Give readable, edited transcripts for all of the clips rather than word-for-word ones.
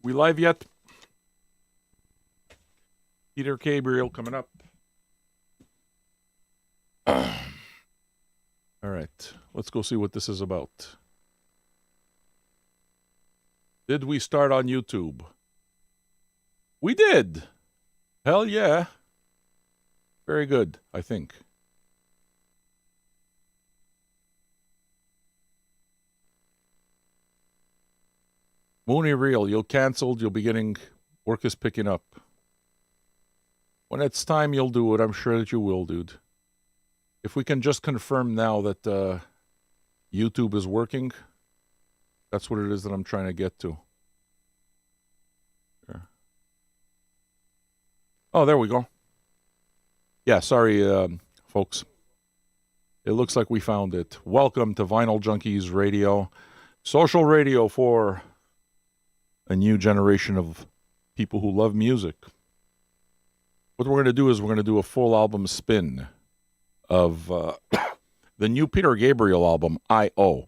We live yet? Peter Gabriel coming up. All right, let's go see what this is about. Did we start on YouTube? We did. Hell yeah. Very good, I think. Mooney Reel, you'll canceled, you'll be getting, work is picking up. When it's time, you'll do it. I'm sure that you will, dude. If we can just confirm now that YouTube is working, that's what it is that I'm trying to get to. There. Oh, there we go. Yeah, sorry, folks. It looks like we found it. Welcome to Vinyl Junkies Radio, social radio for a new generation of people who love music. What we're going to do is we're going to do a full album spin of the new Peter Gabriel album, I.O.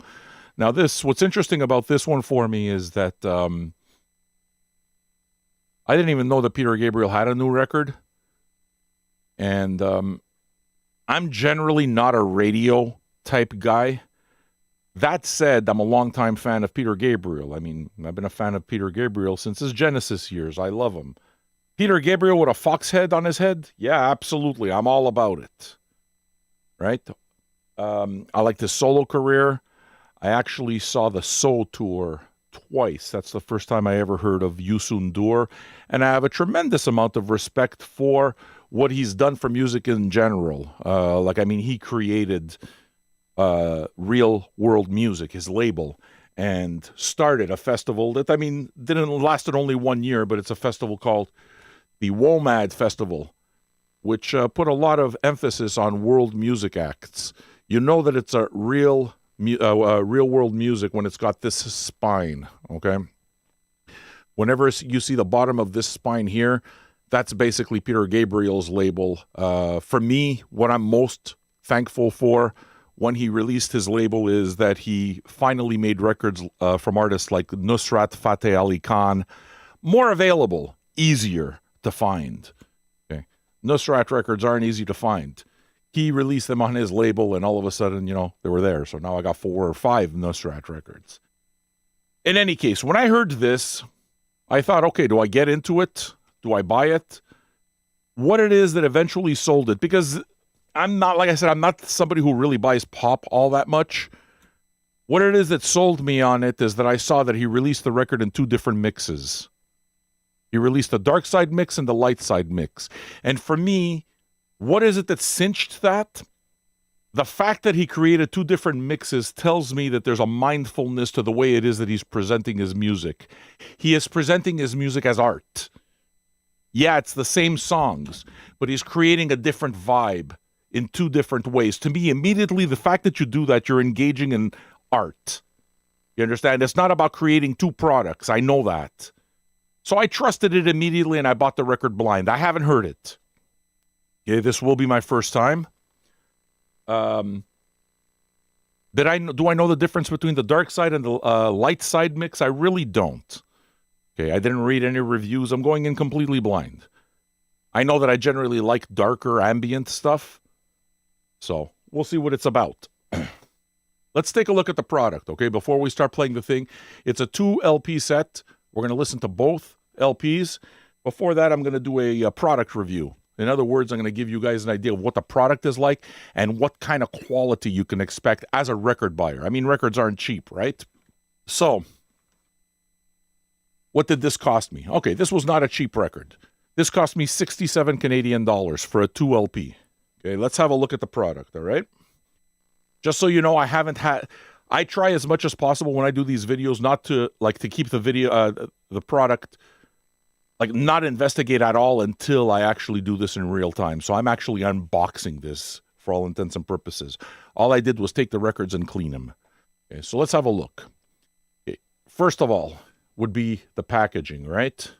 Now what's interesting about this one for me is that I didn't even know that Peter Gabriel had a new record. And I'm generally not a radio type guy. That said, I'm a longtime fan of Peter Gabriel. I mean, I've been a fan of Peter Gabriel since his Genesis years. I love him. Peter Gabriel with a fox head on his head? Yeah, absolutely. I'm all about it. Right? I like his solo career. I actually saw the Soul Tour twice. That's the first time I ever heard of Youssou N'Dour. And I have a tremendous amount of respect for what he's done for music in general. He created Real World Music, his label, and started a festival that, didn't lasted only 1 year, but it's a festival called the WOMAD Festival, which put a lot of emphasis on world music acts. You know that it's a real world music when it's got this spine, okay? Whenever you see the bottom of this spine here, that's basically Peter Gabriel's label. For me, what I'm most thankful for when he released his label is that he finally made records from artists like Nusrat Fateh Ali Khan more available, easier to find. Okay, Nusrat records aren't easy to find. He released them on his label, and all of a sudden, they were there. So now I got 4 or 5 Nusrat records. In any case, when I heard this, I thought, okay, do I get into it? Do I buy it? What it is that eventually sold it? Because I'm not, like I said, I'm not somebody who really buys pop all that much. What it is that sold me on it is that I saw that he released the record in 2 different mixes. He released the Darkside mix and the Lightside mix. And for me, what is it that cinched that? The fact that he created 2 different mixes tells me that there's a mindfulness to the way it is that he's presenting his music. He is presenting his music as art. Yeah, it's the same songs, but he's creating a different vibe in 2 different ways. To me, immediately, the fact that you do that, you're engaging in art. You understand? It's not about creating 2 products. I know that. So I trusted it immediately, and I bought the record blind. I haven't heard it. Okay, this will be my first time. Do I know the difference between the dark side and the light side mix? I really don't. Okay, I didn't read any reviews. I'm going in completely blind. I know that I generally like darker ambient stuff. So we'll see what it's about. Let's take a look at the product, okay? Before we start playing the thing, it's a 2 LP set. We're going to listen to both LPs. Before that, I'm going to do a product review. In other words, I'm going to give you guys an idea of what the product is like and what kind of quality you can expect as a record buyer. I mean, records aren't cheap, right? So, what did this cost me? Okay, this was not a cheap record. This cost me 67 Canadian dollars for a 2 LP. Okay, let's have a look at the product, all right? Just so you know, I try as much as possible when I do these videos not to keep the video, the product, not investigate at all until I actually do this in real time. So I'm actually unboxing this for all intents and purposes. All I did was take the records and clean them. Okay, so let's have a look. Okay, first of all would be the packaging, right?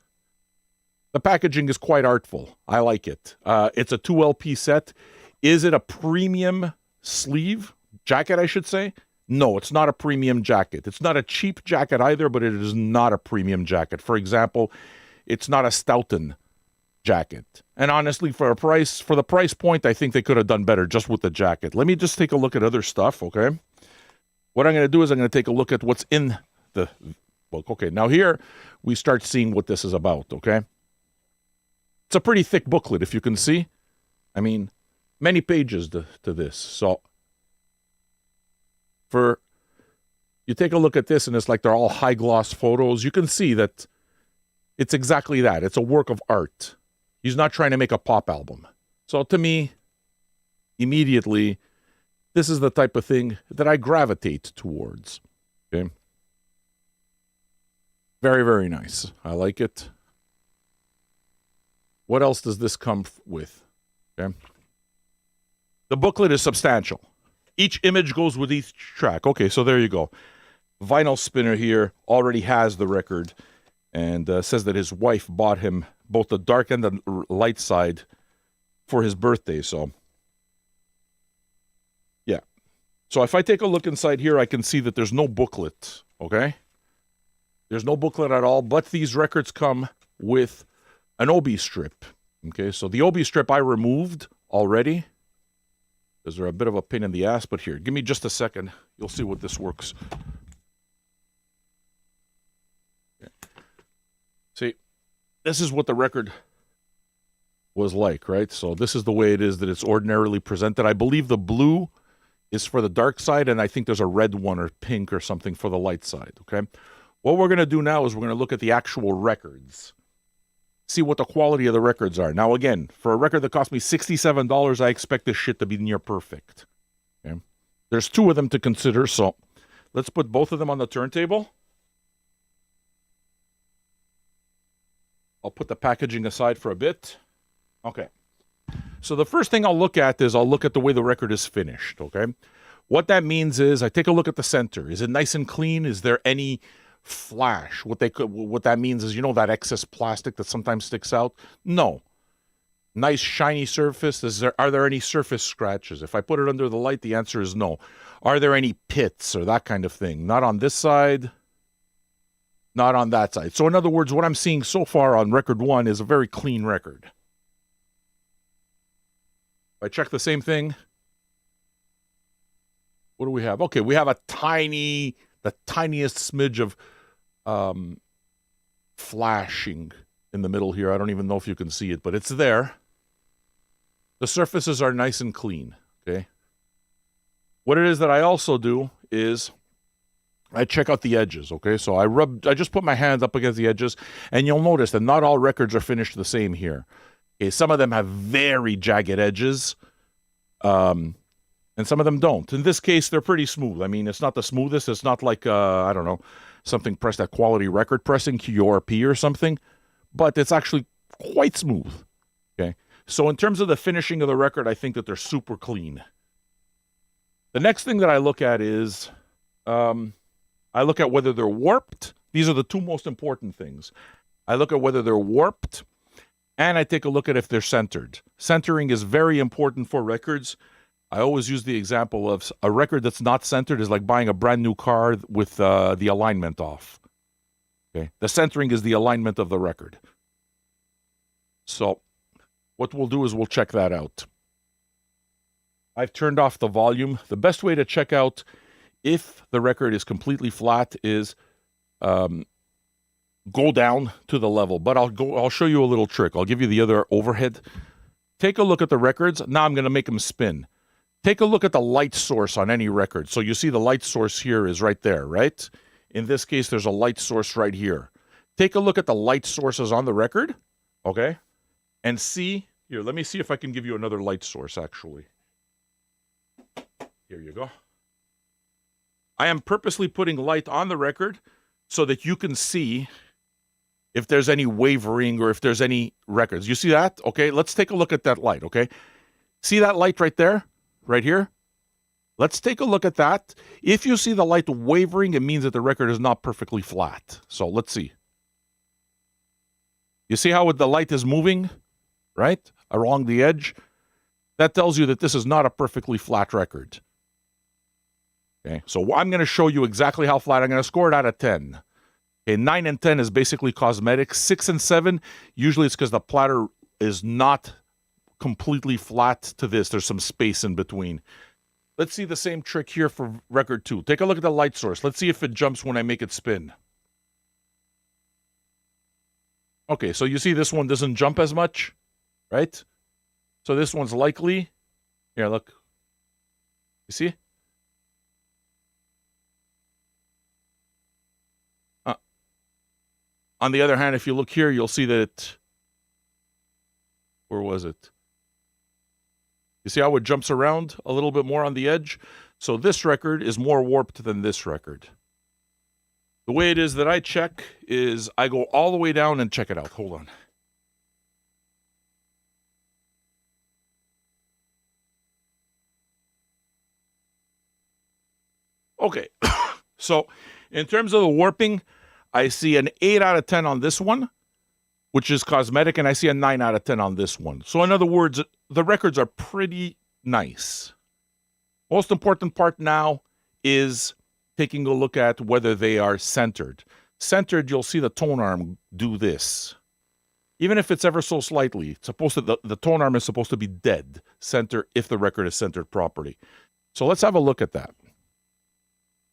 The packaging is quite artful. I like it. It's a 2 LP set. Is it a premium sleeve? Jacket, I should say. No, it's not a premium jacket. It's not a cheap jacket either, but it is not a premium jacket. For example, it's not a Stoughton jacket. And honestly, for the price point, I think they could have done better just with the jacket. Let me just take a look at other stuff, okay? What I'm going to do is I'm going to take a look at what's in the book. Okay, now here we start seeing what this is about, okay? It's a pretty thick booklet, if you can see. I mean, many pages to this. So, you take a look at this, and it's like they're all high-gloss photos. You can see that it's exactly that. It's a work of art. He's not trying to make a pop album. So to me, immediately, this is the type of thing that I gravitate towards. Okay? Very, very nice. I like it. What else does this come with? Okay. The booklet is substantial. Each image goes with each track. Okay, so there you go. Vinyl spinner here already has the record and says that his wife bought him both the dark and the light side for his birthday. So, yeah. So if I take a look inside here, I can see that there's no booklet, okay? There's no booklet at all, but these records come with an OB strip. Okay, so the OB strip I removed already. Is there a bit of a pain in the ass? But here, give me just a second. You'll see what this works. Okay. See, this is what the record was like, right? So this is the way it is that it's ordinarily presented. I believe the blue is for the dark side, and I think there's a red one or pink or something for the light side, okay? What we're going to do now is we're going to look at the actual records. See what the quality of the records are. Now, again, for a record that cost me $67, I expect this shit to be near perfect. Okay? There's two of them to consider, so let's put both of them on the turntable. I'll put the packaging aside for a bit. Okay. So the first thing I'll look at is I'll look at the way the record is finished, okay? What that means is I take a look at the center. Is it nice and clean? Is there any flash? What that means is, you know, that excess plastic that sometimes sticks out? No. Nice shiny surface. Are there any surface scratches? If I put it under the light, the answer is no. Are there any pits or that kind of thing? Not on this side, not on that side. So in other words, what I'm seeing so far on record one is a very clean record. If I check the same thing, what do we have? Okay, we have the tiniest smidge of flashing in the middle here. I don't even know if you can see it, but it's there. The surfaces are nice and clean, okay? What it is that I also do is I check out the edges, okay? So I just put my hands up against the edges, and you'll notice that not all records are finished the same here. Okay, some of them have very jagged edges, and some of them don't. In this case, they're pretty smooth. I mean, it's not the smoothest. It's not like, I don't know, something pressed at quality record pressing, QRP or something, but it's actually quite smooth, okay? So in terms of the finishing of the record, I think that they're super clean. The next thing that I look at is, I look at whether they're warped. These are the two most important things. I look at whether they're warped, and I take a look at if they're centered. Centering is very important for records. I always use the example of a record that's not centered is like buying a brand new car with the alignment off. Okay, the centering is the alignment of the record. So what we'll do is we'll check that out. I've turned off the volume. The best way to check out if the record is completely flat is go down to the level. But I'll show you a little trick. I'll give you the other overhead. Take a look at the records. Now I'm going to make them spin. Take a look at the light source on any record. So you see the light source here is right there, right? In this case, there's a light source right here. Take a look at the light sources on the record, okay? And see, here, let me see if I can give you another light source, actually. Here you go. I am purposely putting light on the record so that you can see if there's any wavering or if there's any records. You see that? Okay, let's take a look at that light, okay? See that light right there? Right here? Let's take a look at that. If you see the light wavering, it means that the record is not perfectly flat. So let's see. You see how the light is moving, right? Along the edge? That tells you that this is not a perfectly flat record. Okay, so I'm going to show you exactly how flat. I'm going to score it out of 10. Okay, 9 and 10 is basically cosmetic. 6 and 7, usually it's because the platter is not completely flat to this. There's some space in between. Let's see the same trick here for record 2. Take a look at the light source. Let's see if it jumps when I make it spin. Okay, so you see this one doesn't jump as much, right? So this one's likely. Here, look. You see? On the other hand, if you look here, you'll see that where was it? You see how it jumps around a little bit more on the edge? So this record is more warped than this record. The way it is that I check is I go all the way down and check it out. Hold on. Okay, so in terms of the warping, I see an 8 out of 10 on this one, which is cosmetic, and I see a 9 out of 10 on this one. So in other words, the records are pretty nice. Most important part now is taking a look at whether they are centered. Centered, you'll see the tone arm do this. Even if it's ever so slightly, it's supposed to, the tone arm is supposed to be dead center if the record is centered properly. So let's have a look at that.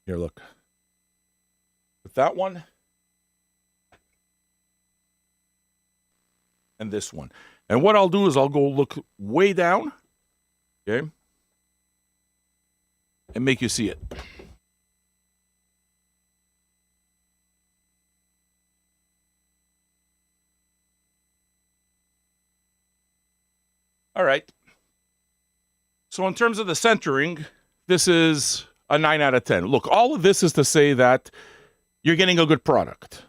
Here, look. With that one and this one. And what I'll do is I'll go look way down, okay, and make you see it. All right. So in terms of the centering, this is a 9 out of 10. Look, all of this is to say that you're getting a good product.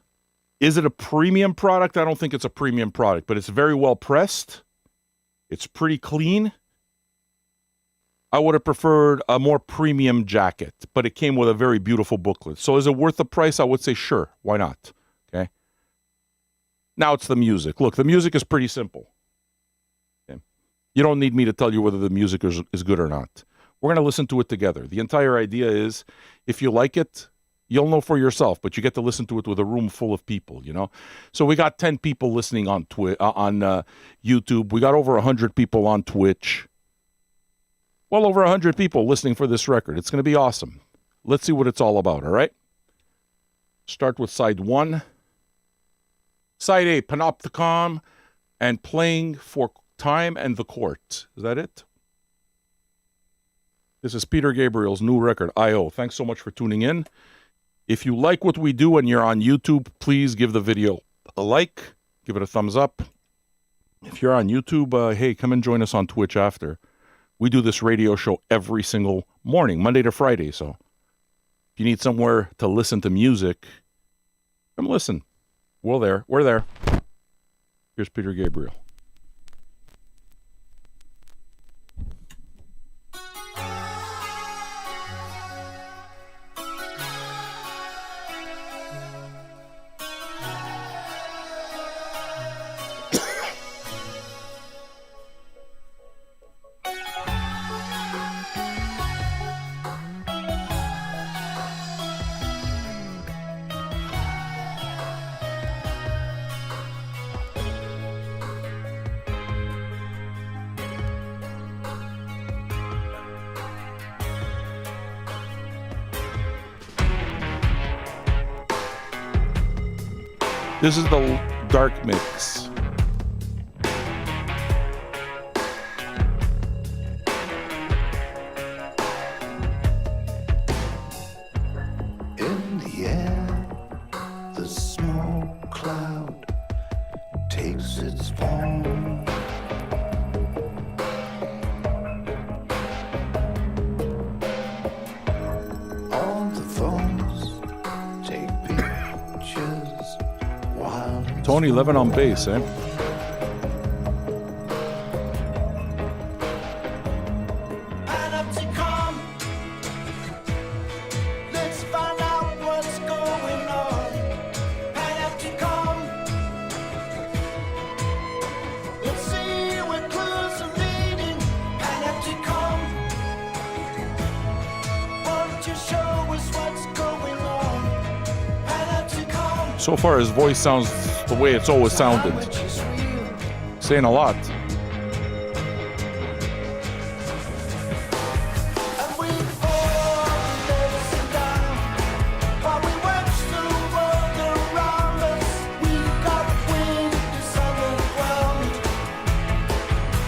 Is it a premium product? I don't think it's a premium product, but it's very well pressed. It's pretty clean. I would have preferred a more premium jacket, but it came with a very beautiful booklet. So is it worth the price? I would say sure. Why not? Okay. Now it's the music. Look, the music is pretty simple. Okay. You don't need me to tell you whether the music is good or not. We're going to listen to it together. The entire idea is, if you like it, you'll know for yourself, but you get to listen to it with a room full of people, you know? So we got 10 people listening on YouTube. We got over 100 people on Twitch. Well over 100 people listening for this record. It's going to be awesome. Let's see what it's all about, all right? Start with side 1. Side A, Panopticon and Playing for Time and the Court. Is that it? This is Peter Gabriel's new record, I.O. Thanks so much for tuning in. If you like what we do and you're on YouTube, please give the video a like. Give it a thumbs up. If you're on YouTube, hey, come and join us on Twitch after. We do this radio show every single morning, Monday to Friday. So if you need somewhere to listen to music, come listen. We're there. Here's Peter Gabriel. This is the dark mix. In the air, the smoke cloud takes its form. All the phones take pictures while Tony Levin on bass, eh? let's find out what's going on. Let's see where clues are leading. Won't you show So far, his voice sounds the way it's always sounded. Saying a lot.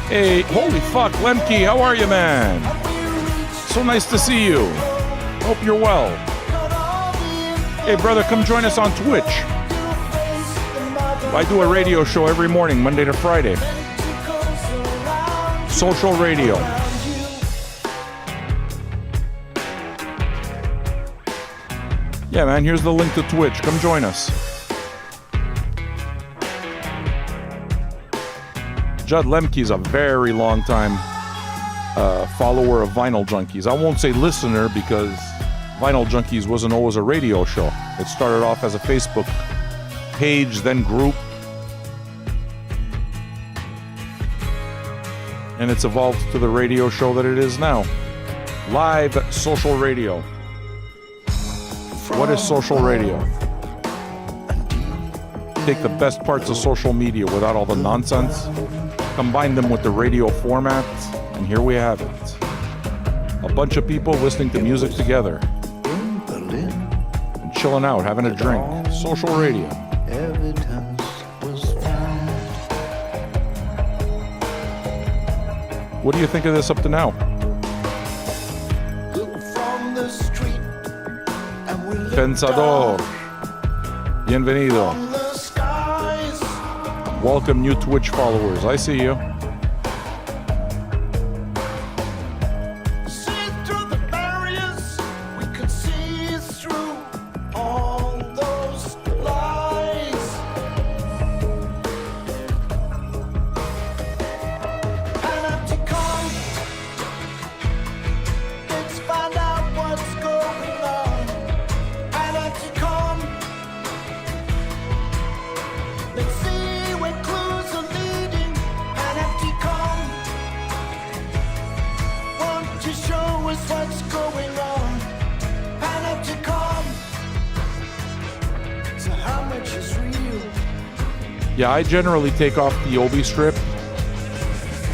Hey, holy fuck, Lemke, how are you, man? So nice to see you. Hope you're well. Hey, brother, come join us on Twitch. I do a radio show every morning, Monday to Friday. Social radio. Yeah, man, here's the link to Twitch. Come join us. Judd Lemke's a very long time follower of Vinyl Junkies. I won't say listener because Vinyl Junkies wasn't always a radio show. It started off as a Facebook page, then group. And it's evolved to the radio show that it is now. Live social radio. What is social radio? Take the best parts of social media without all the nonsense, combine them with the radio format, and here we have it. A bunch of people listening to music together. And chilling out, having a drink. Social radio. What do you think of this up to now? Pensador. Bienvenido. Welcome new Twitch followers. I see you. Yeah, I generally take off the obi strip.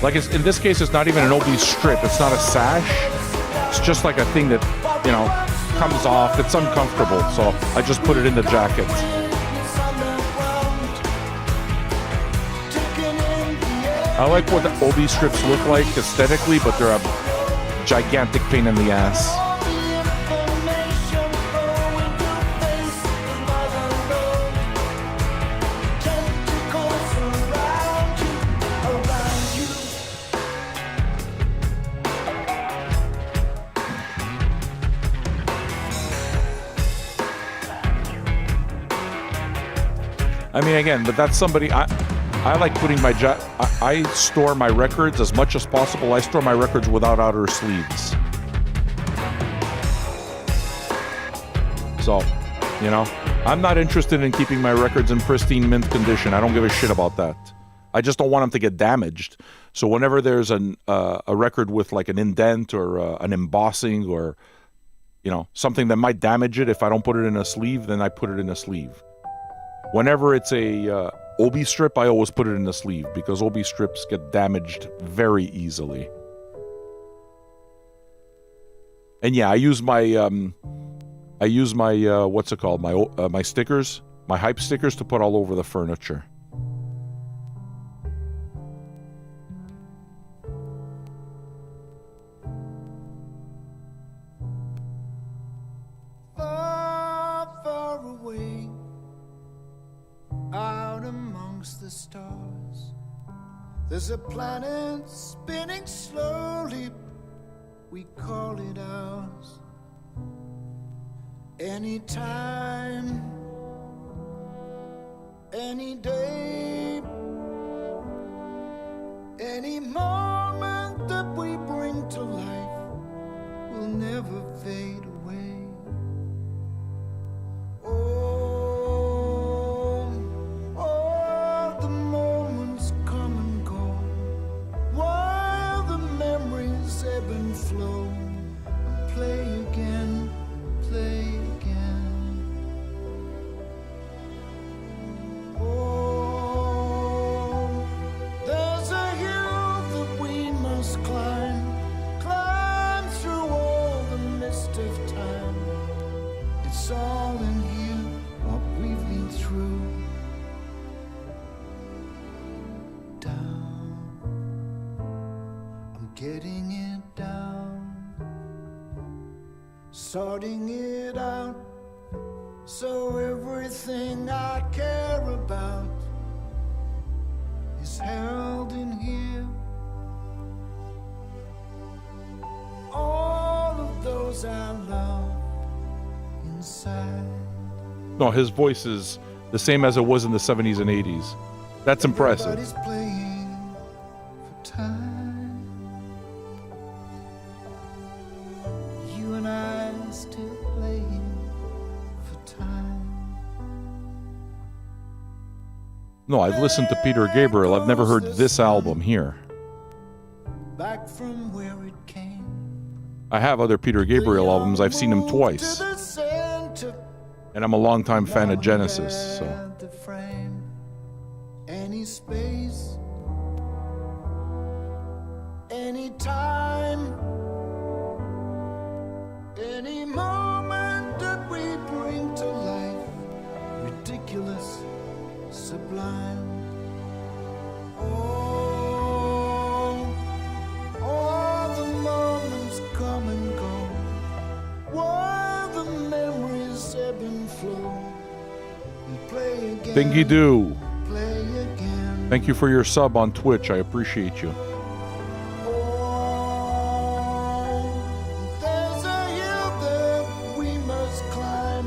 Like in this case, it's not even an obi strip. It's not a sash. It's just like a thing that, you know, comes off. It's uncomfortable, so I just put it in the jacket. I like what the obi strips look like aesthetically, but they're a gigantic pain in the ass. I mean, again, but that's somebody I like putting my I store my records as much as possible. I store my records without outer sleeves. So, you know, I'm not interested in keeping my records in pristine mint condition. I don't give a shit about that. I just don't want them to get damaged. So whenever there's a record with like an indent or an embossing or, you know, something that might damage it, if I don't put it in a sleeve, then I put it in a sleeve. Whenever it's a obi strip, I always put it in the sleeve because obi strips get damaged very easily. And yeah, I use my what's it called? My stickers, my hype stickers to put all over the furniture. Out amongst the stars, there's a planet spinning slowly. We call it ours. Anytime, any day, any moment that we bring to life will never fade away. The moments come and go, while the memories ebb and flow, and play again, play again. sorting it out, so everything I care about is held in here. All of those I love inside. No, his voice is the same as it was in the 70s and 80s. That's impressive. Everybody's playing for time. You and I still playing for time. No, I've listened to Peter Gabriel. I've never heard this album here. Back from where it came. I have other Peter Gabriel albums. I've seen him twice. To the center. And I'm a longtime fan of Genesis, so. At the frame. Any space, any time, any moment that we bring to life, ridiculous, sublime. All the moments come and go, while the memories ebb and flow. And play again. Bingy Doo. Play again. Thank you for your sub on Twitch. I appreciate you. Oh, there's a hill that we must climb.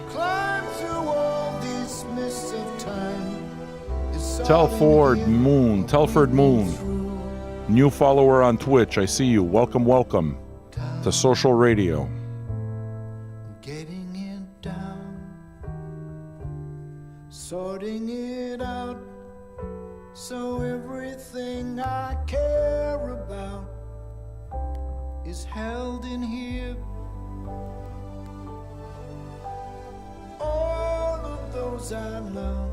Climb through all these mists of time. It's all Telford in here. Moon. Telford Moon. New follower on Twitch. I see you. Welcome, welcome to Social Radio. Getting it down, sorting it out, so everything I care about is held in here. All of those I love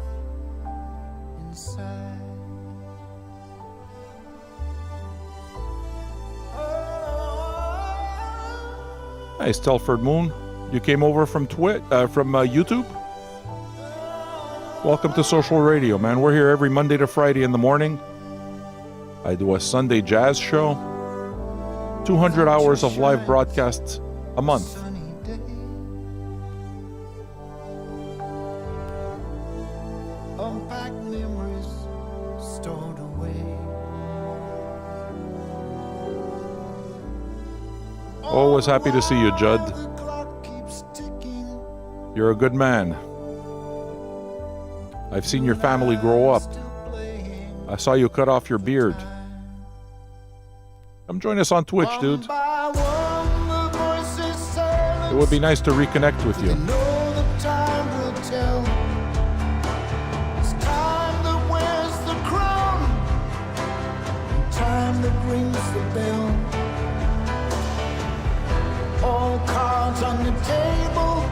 inside. Nice, Telford Moon. You came over from YouTube? Welcome to Social Radio, man. We're here every Monday to Friday in the morning. I do a Sunday jazz show. 200 hours of live broadcasts a month. Sunny day. Unpack memories stored away. Always happy to see you, Judd. The clock keeps ticking. You're a good man. I've seen your family grow up. Still playing I saw you cut off your beard. Come join us on Twitch, dude. One by one, the voices silence. It would be nice to reconnect with you. Know the time will tell. It's time that wears the crown, time that rings the bell. All cards on the table,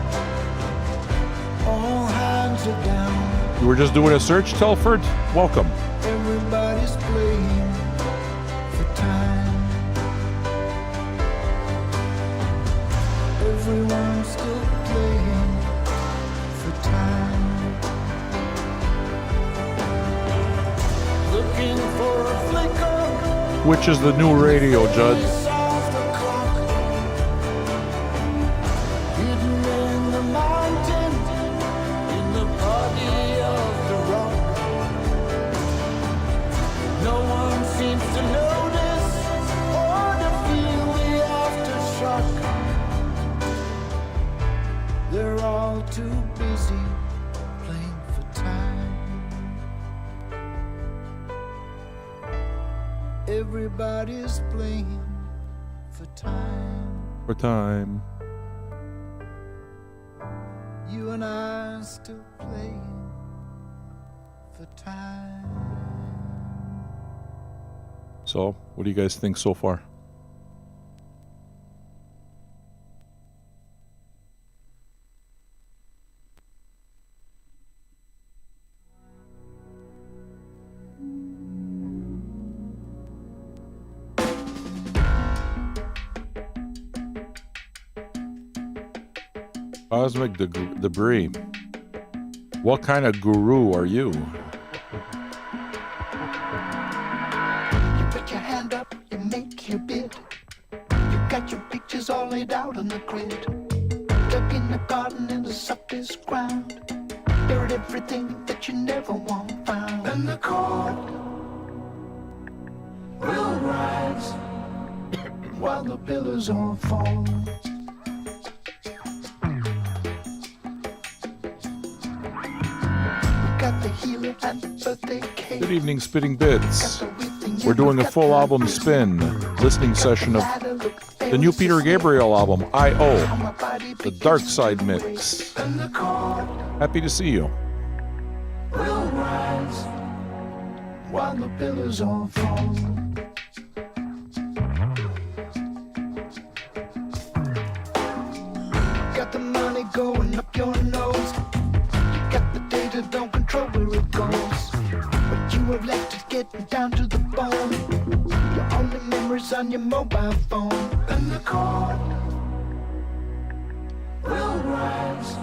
all hands are down. You were just doing a search, Telford? Welcome. Everybody's playing for time. Everyone's still playing for time. Looking for a flicker. Which is the new radio, Judd? Piece of the clock. Hidden in the mountain, in the body of the rock. No one seems to notice or to feel the aftershock. They're all too busy playing for time. Everybody's playing for time. For time. You and I still playing for time. So, what do you guys think so far? Cosmic debris. What kind of guru are you? You put your hand up, you make your bid. You got your pictures all laid out on the grid. this ground. Buried everything that you never want found. And the court will rise while the pillars all fall. Got the healer and the birthday cake. Good evening, Spitting Bits. We're doing a full album spin, listening session of the new Peter Gabriel album, I.O., the Darkside mix. Happy to see you. Will rise while the pillars all fall. Got the money going up your nose. You got the data, don't control where it goes. What you have left is getting down to the bone. Your only memories on your mobile phone. And the court will rise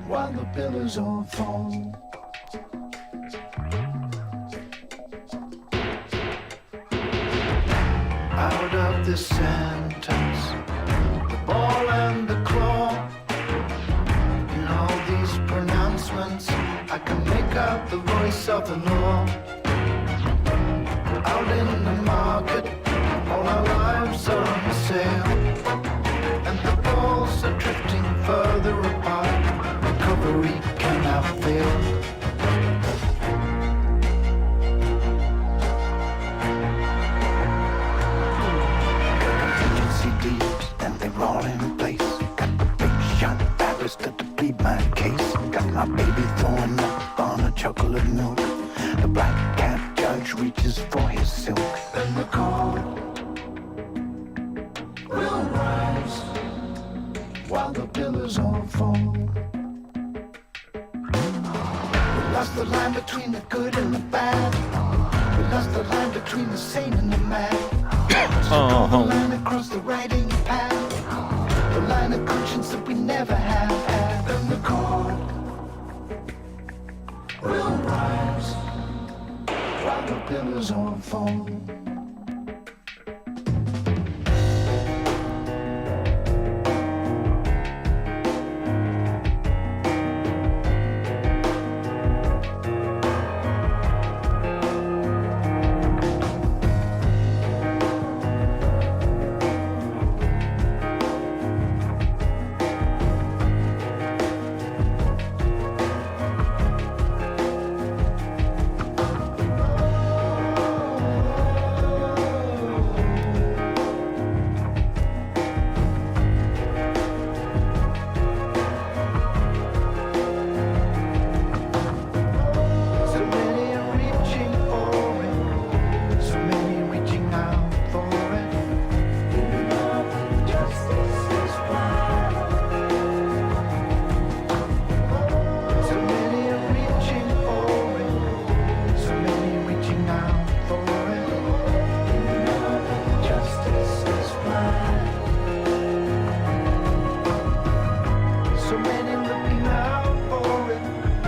while the pillars all fall. Out of this sentence, the ball and the claw. In all these pronouncements, I can make out the voice of the law. Out in the market, all our lives are on sale, and the balls are drifting further apart. Recovery cannot fail. And they're all in place. Got the big shot fabrics to plead my case. Got my baby throwing up on a chocolate milk. The black cat judge reaches for his silk. And the court will rise while the pillars all fall. We lost the line between the good and the bad. We lost the line between the sane and the mad. The line across the right in your path. The line of conscience that we never have had. And the court will rise while the pillars all fall.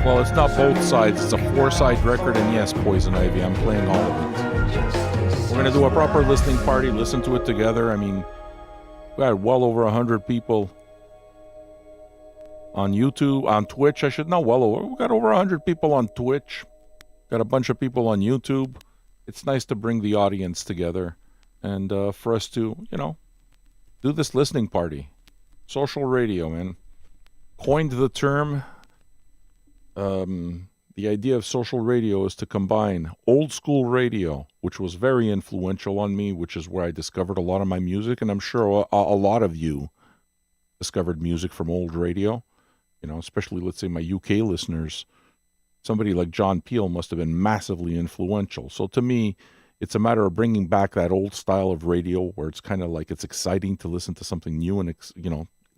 Well, it's not both sides. It's a 4-side record, and yes, Poison Ivy, I'm playing all of it. We're going to do a proper listening party, listen to it together. I mean, we had well over 100 people on YouTube, on Twitch. We got over 100 people on Twitch. Got a bunch of people on YouTube. It's nice to bring the audience together and for us to, do this listening party. Social radio, man. Coined the term. The idea of social radio is to combine old school radio, which was very influential on me, which is where I discovered a lot of my music, and I'm sure a lot of you discovered music from old radio, especially, let's say, my UK listeners. Somebody like John Peel must have been massively influential. So to me, it's a matter of bringing back that old style of radio where it's kind of like it's exciting to listen to something new and,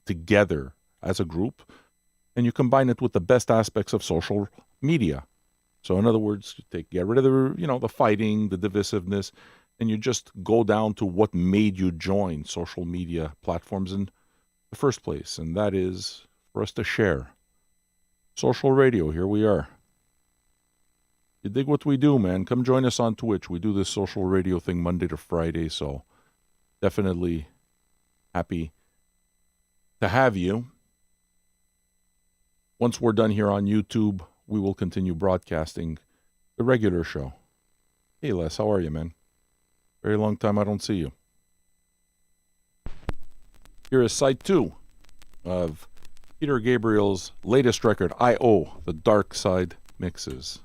together as a group. And you combine it with the best aspects of social media. So in other words, get rid of the fighting, the divisiveness, and you just go down to what made you join social media platforms in the first place. And that is for us to share. Social radio, here we are. You dig what we do, man. Come join us on Twitch. We do this social radio thing Monday to Friday, so definitely happy to have you. Once we're done here on YouTube, we will continue broadcasting the regular show. Hey, Les, how are you, man? Very long time I don't see you. Here is side 2 of Peter Gabriel's latest record, I.O., the Darkside mixes.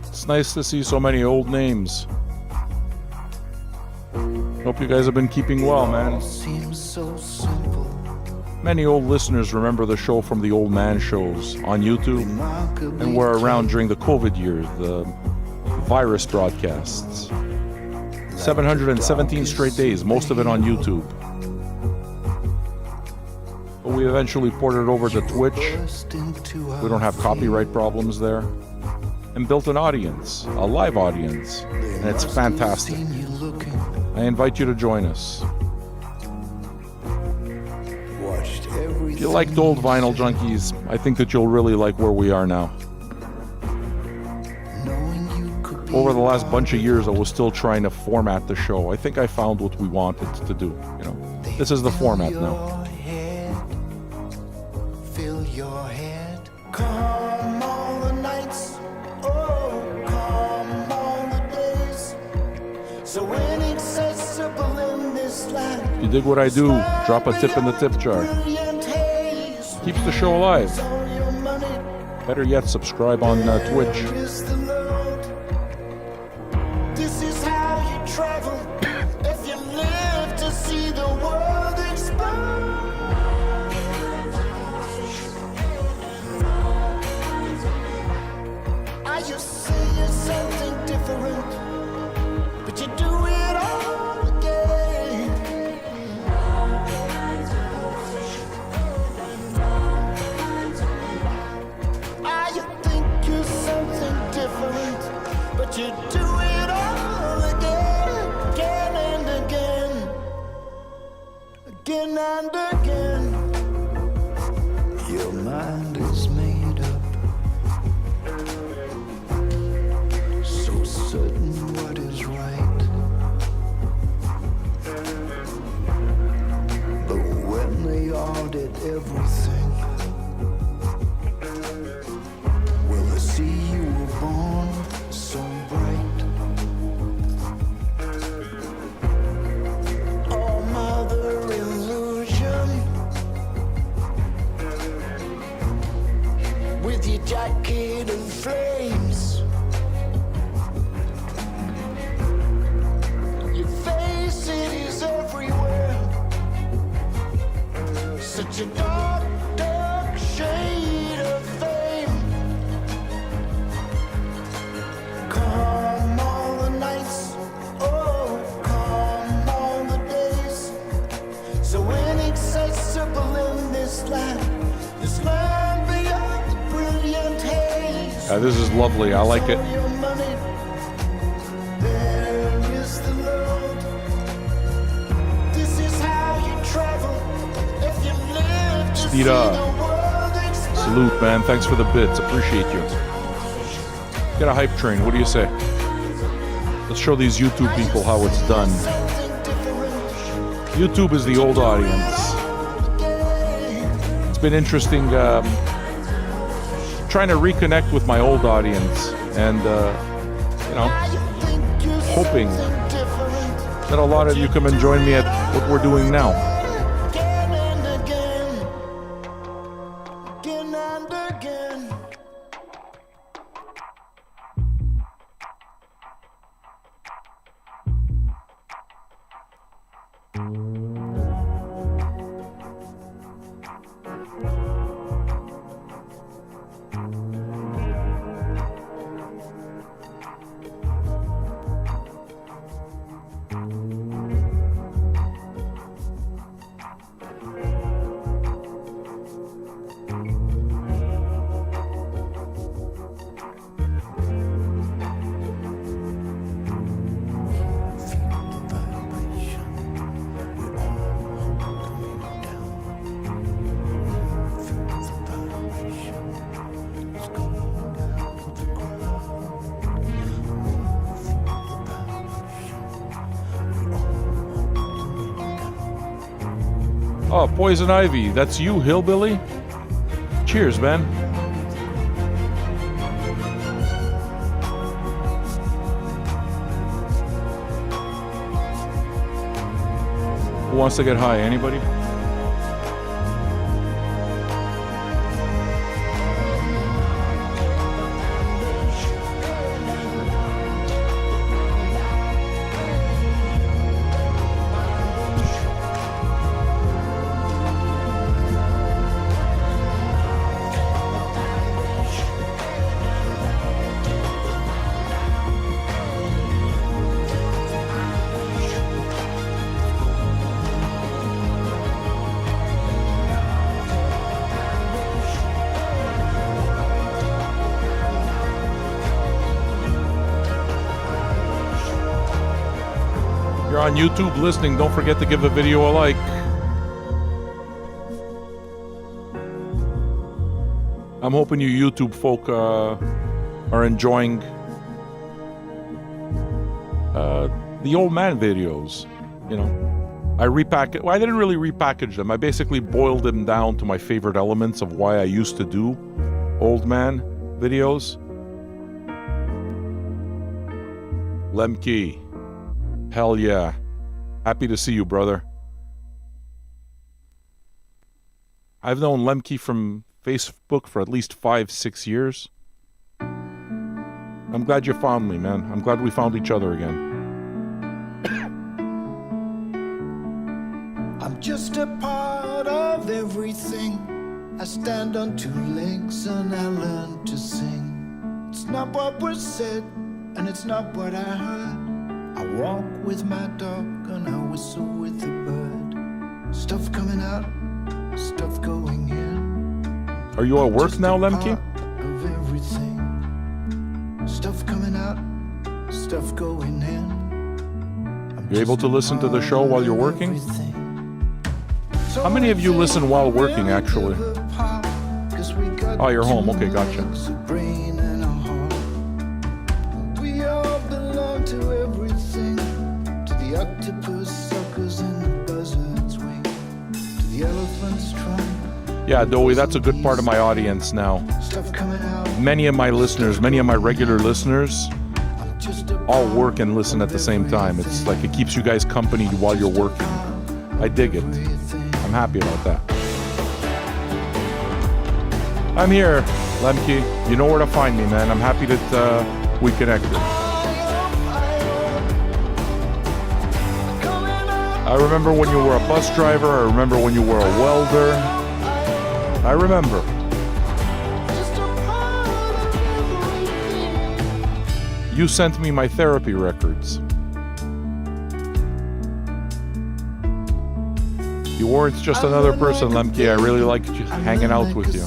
It's nice to see so many old names. Hope you guys have been keeping well, man. Many old listeners remember the show from the Old Man shows on YouTube and were around during the COVID years, the virus broadcasts. 717 straight days, most of it on YouTube. But we eventually ported over to Twitch. We don't have copyright problems there. And built an audience, a live audience, and it's fantastic. I invite you to join us. If you liked old Vinyl Junkies, I think that you'll really like where we are now. Over the last bunch of years, I was still trying to format the show. I think I found what we wanted to do. You know, this is the format now. If you dig what I do, drop a tip in the tip jar. Keeps the show alive. Better yet, subscribe on Twitch. This is how you travel if you live to see the world explode. I just say you're something different, but you do it all again. I think you're something different, but you do it all again, again and again, again and again. Your mind is made up, so certain what is right. But when they audit everything, will they see you were born so bright? Oh, mother illusion, with your jacket of flames, your face, it is everywhere. Such a dark, dark shade of fame. Come all the nights, oh, come all the days. So inaccessible in this land beyond the brilliant haze. This is lovely. I like it. Your money, there is the load. This is how you travel if you live to see the Stira. world explode. Salute, man. Thanks for the bits. Appreciate you. Get a hype train. What do you say? Let's show these YouTube people how it's done. YouTube is the old audience. It's been interesting trying to reconnect with my old audience and, hoping that a lot of you come and join me at what we're doing now. Again and again, again and again. Oh, Poison Ivy, that's you, Hillbilly? Cheers, man. Who wants to get high? Anybody? You're on YouTube listening, don't forget to give the video a like. I'm hoping you YouTube folk are enjoying the old man videos. You know, I didn't really repackage them. I basically boiled them down to my favorite elements of why I used to do old man videos. Lemke. Hell yeah. Happy to see you, brother. I've known Lemke from Facebook for at least 5-6 years. I'm glad you found me, man. I'm glad we found each other again. I'm just a part of everything. I stand on 2 legs and I learn to sing. It's not what was said and it's not what I heard. I walk with my dog and I whistle with the bird. Stuff coming out, stuff going in. Are you at work now, Lemke? Of everything. Stuff coming out, stuff going in. You able to listen to the show while you're working? How many of you listen while working, actually? Oh, you're home. Okay, gotcha. Yeah, Dowie, that's a good part of my audience now. Many of my listeners, many of my regular listeners, all work and listen at the same time. It's like it keeps you guys company while you're working. I dig it. I'm happy about that. I'm here, Lemke. You know where to find me, man. I'm happy that we connected. I remember when you were a bus driver. I remember when you were a welder. I remember. You sent me my therapy records. You weren't just another person, Lemke. I really liked hanging out with you.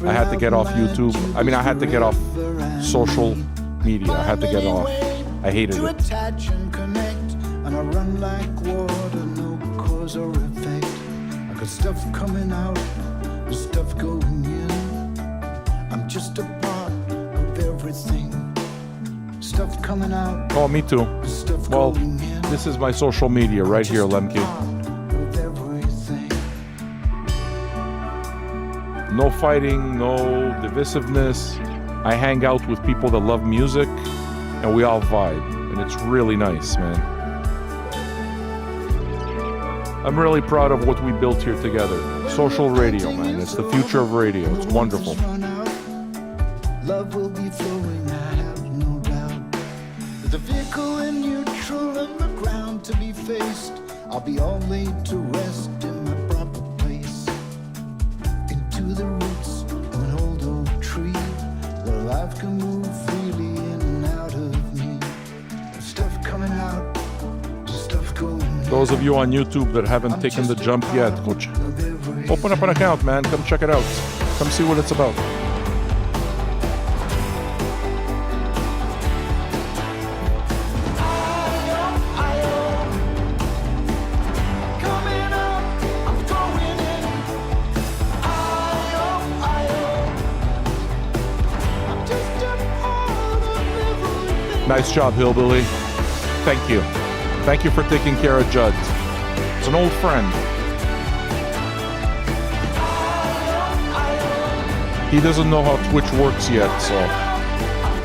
I had to get off YouTube. I mean, I had to get off social media. I had to get off. I hated it. And I run like water, no cause or effect. I got stuff coming out, stuff going in. I'm just a part of everything. Stuff coming out. Oh, me too. Well, this is my social media right here, Lemke. No fighting, no divisiveness. I hang out with people that love music, and we all vibe, and it's really nice, man. I'm really proud of what we built here together. Social radio, man. It's the future of radio. It's wonderful. Love will be flowing, I have no doubt. With the vehicle in neutral and the ground to be faced, I'll be all laid to rest in my proper place. Into the roots of an old oak tree, where life can move freely in and out of me. There's stuff coming out, stuff going in. Those of you on YouTube that haven't taken the jump yet, open up an account, man. Come check it out. Come see what it's about. Nice job, Hillbilly. Thank you. Thank you for taking care of Judd. It's an old friend. He doesn't know how Twitch works yet, so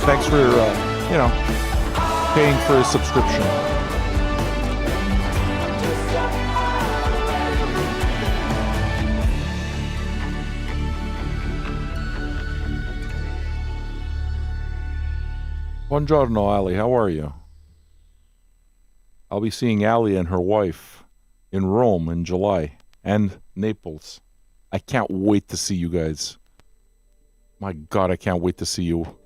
thanks for, paying for his subscription. Buongiorno, Ali. How are you? I'll be seeing Ali and her wife in Rome in July and Naples. I can't wait to see you guys. My God, I can't wait to see you.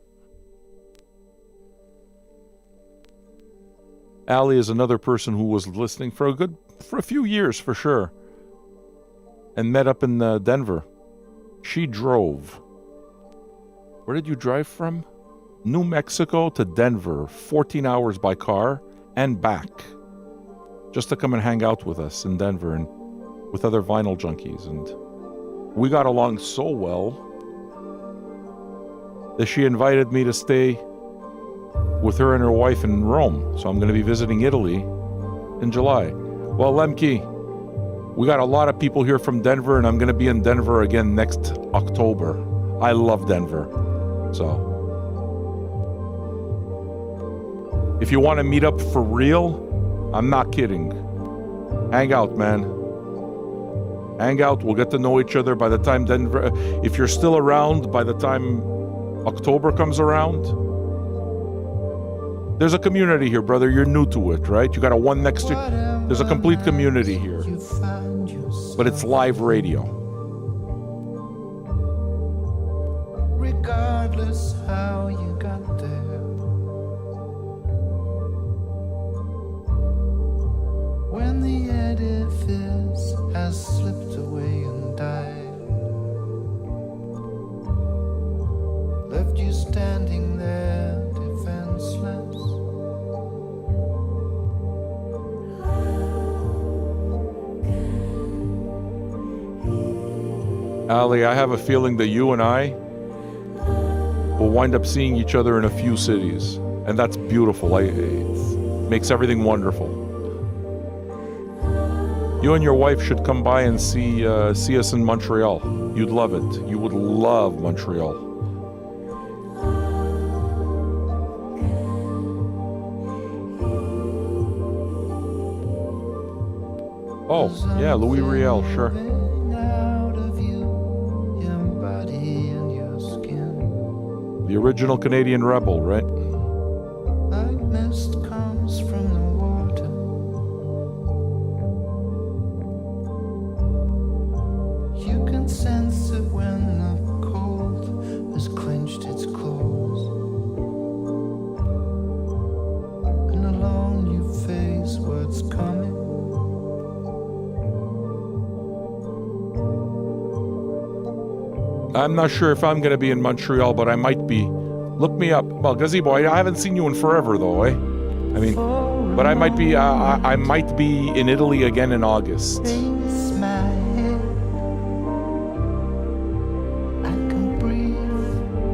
Ali is another person who was listening for a few years for sure, and met up in Denver. She drove. Where did you drive from? New Mexico to Denver, 14 hours by car and back, just to come and hang out with us in Denver and with other vinyl junkies. And we got along so well that she invited me to stay with her and her wife in Rome. So I'm going to be visiting Italy in July. Well, Lemke, we got a lot of people here from Denver, and I'm going to be in Denver again next October. I love Denver. So if you want to meet up for real, I'm not kidding. Hang out, man. Hang out. We'll get to know each other by the time Denver... If you're still around by the time October comes around, there's a community here, brother. You're new to it, right? You got a one next to... There's a complete community here. But it's live radio. Regardless how you got there, when the edifice has slipped away and died, left you standing there defenseless. Ali, I have a feeling that you and I will wind up seeing each other in a few cities, and that's beautiful. It makes everything wonderful. You and your wife should come by and see us in Montreal. You'd love it. You would love Montreal. Oh, yeah, Louis Riel, sure. The original Canadian rebel, right? Like mist comes from the water, you can sense it when the cold has clenched its claws, and alone you face what's coming. I'm not sure if I'm going to be in Montreal, but I might be. Look me up. Well, Gazebo, I haven't seen you in forever, though, eh? I mean, but I might be. I might be in Italy again in August.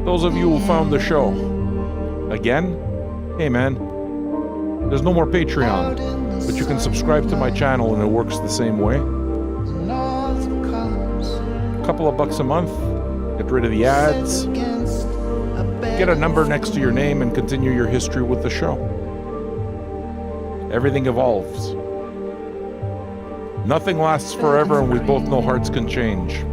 Those of you who found the show, again, hey man, there's no more Patreon, but you can subscribe to my channel and it works the same way. A couple of bucks a month. Get rid of the ads, get a number next to your name, and continue your history with the show. Everything evolves. Nothing lasts forever, and we both know hearts can change.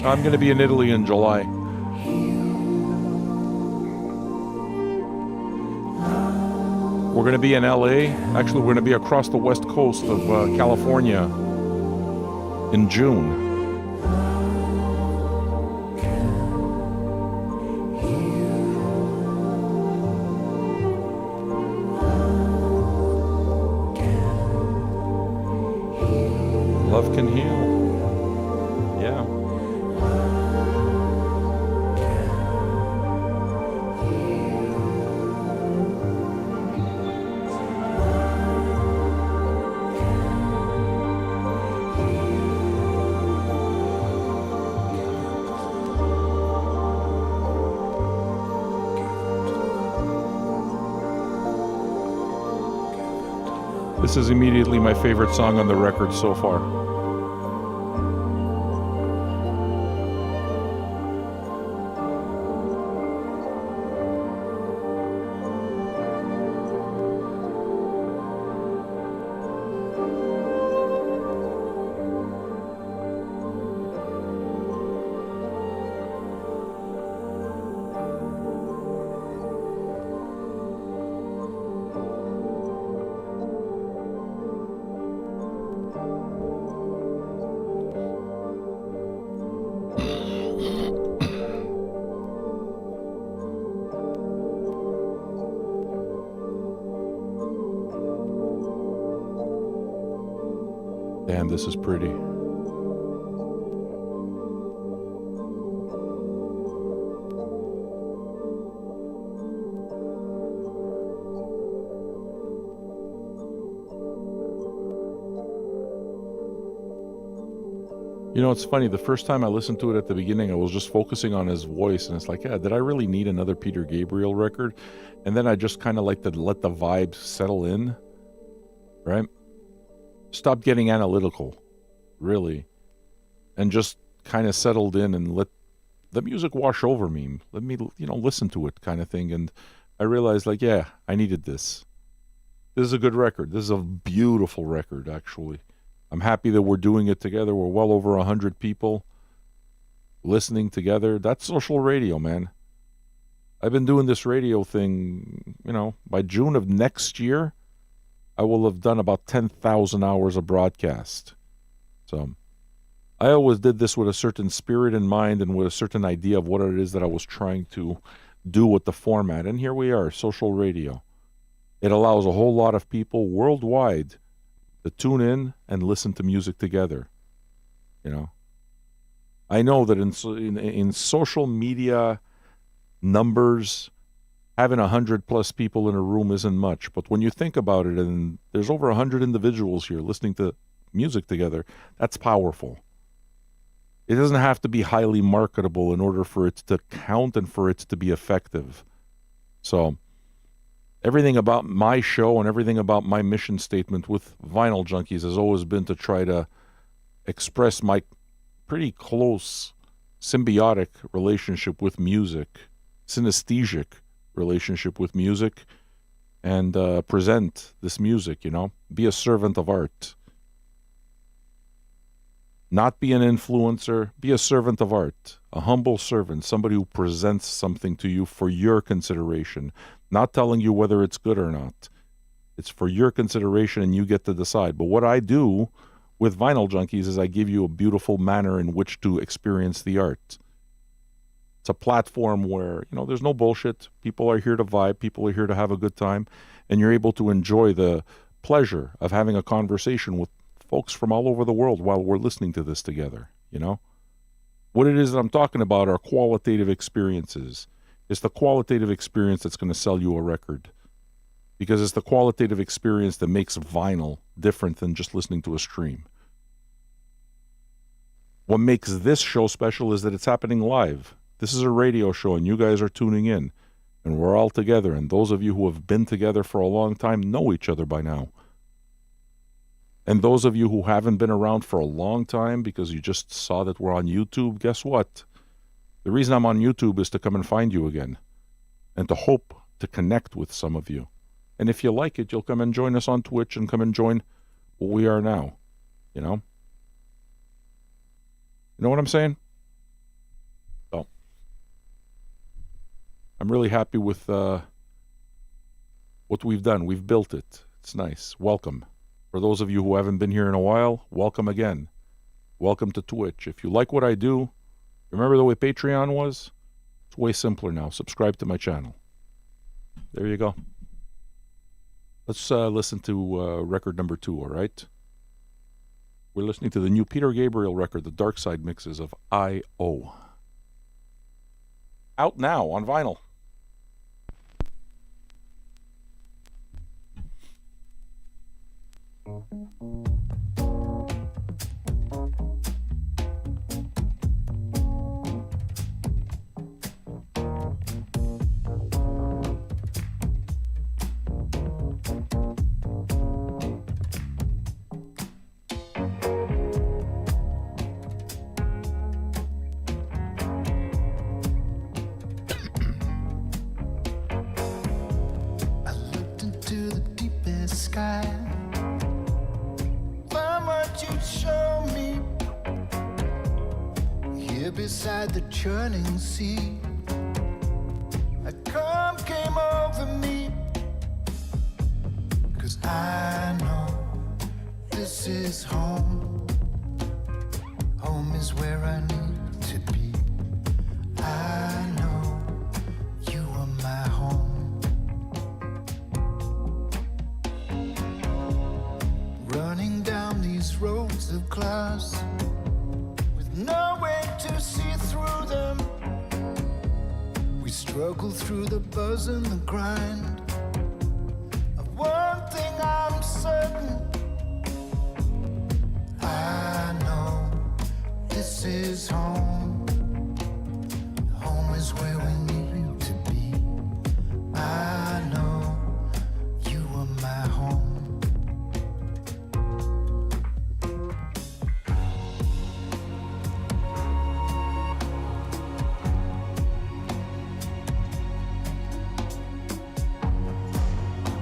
I'm going to be in Italy in July. We're going to be in LA. Actually, we're going to be across the west coast of California in June. Love can heal. Yeah. This is immediately my favorite song on the record so far. Damn, this is pretty. You know, it's funny. The first time I listened to it at the beginning, I was just focusing on his voice, and it's like, yeah, did I really need another Peter Gabriel record? And then I just kind of like to let the vibes settle in, right? Stop getting analytical, really, and just kind of settled in and let the music wash over me. Let me, listen to it, kind of thing. And I realized, like, yeah, I needed this. This is a good record. This is a beautiful record, actually. I'm happy that we're doing it together. We're well over 100 people listening together. That's social radio, man. I've been doing this radio thing, by June of next year, I will have done about 10,000 hours of broadcast. So I always did this with a certain spirit in mind and with a certain idea of what it is that I was trying to do with the format. And here we are, social radio. It allows a whole lot of people worldwide to tune in and listen to music together. I know that in social media numbers, having 100+ people in a room isn't much, but when you think about it, and there's over 100 individuals here listening to music together, that's powerful. It doesn't have to be highly marketable in order for it to count and for it to be effective. So everything about my show and everything about my mission statement with Vinyl Junkies has always been to try to express my pretty close symbiotic relationship with music, synesthesic relationship with music, and present this music, be a servant of art. Not be an influencer, be a servant of art, a humble servant, somebody who presents something to you for your consideration, not telling you whether it's good or not. It's for your consideration and you get to decide. But what I do with Vinyl Junkies is I give you a beautiful manner in which to experience the art. It's a platform where, there's no bullshit. People are here to vibe. People are here to have a good time. And you're able to enjoy the pleasure of having a conversation with folks from all over the world while we're listening to this together, What it is that I'm talking about are qualitative experiences. It's the qualitative experience that's going to sell you a record. Because it's the qualitative experience that makes vinyl different than just listening to a stream. What makes this show special is that it's happening live. This is a radio show and you guys are tuning in. And we're all together. And those of you who have been together for a long time know each other by now. And those of you who haven't been around for a long time because you just saw that we're on YouTube, guess what? The reason I'm on YouTube is to come and find you again and to hope to connect with some of you. And if you like it, you'll come and join us on Twitch and come and join what we are now. You know what I'm saying? So, I'm really happy with what we've done. We've built it. It's nice. Welcome. For those of you who haven't been here in a while, welcome again. Welcome to Twitch. If you like what I do, remember the way Patreon was? It's way simpler now. Subscribe to my channel. There you go. Let's listen to record number 2, all right? We're listening to the new Peter Gabriel record, the Darkside mixes of I.O. Out now on vinyl. sky. Find what you'd show me here beside the churning sea. A calm came over me, 'cause I know this is home. Home is where I need to be. I know you are my home. Running down these roads of glass with no way to see through them. We struggle through the buzz and the grind. Of one thing I'm certain, I know this is home. Home is where we need to be. I know you are my home.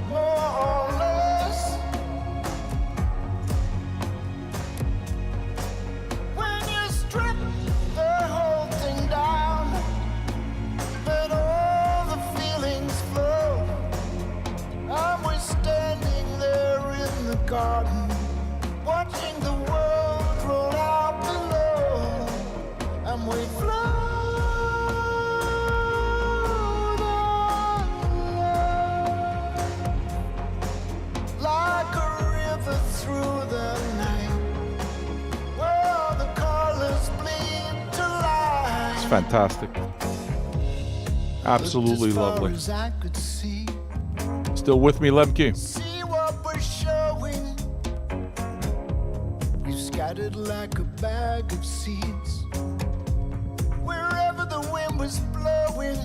More or less, when you strip the whole thing down, let all the feelings flow. And we're standing there in the garden, watching the world roll out below. And we float on like a river through the night, where all the colors bleed to light. It's fantastic. Absolutely Looked as far lovely. as I could see. Still with me, Lemke? See what we're showing. We've scattered like a bag of seeds. Wherever the wind was blowing,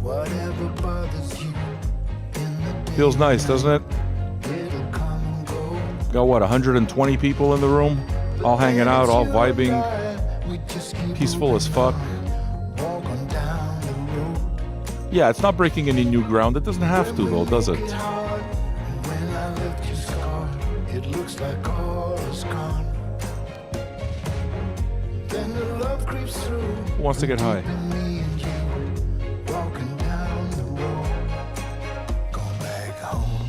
whatever bothers you in the day, Feels nice, doesn't it? it'll come and go. Got what, 120 people in the room? All hanging out, all vibing, We just keep peaceful as fuck. walking down the road. Yeah, it's not breaking any new ground. It doesn't have to, though, does it? Hard, and when I left you scarred, it looks like all is gone. Then the love creeps through. Who wants to get high? And me and you walking down the road, going back home.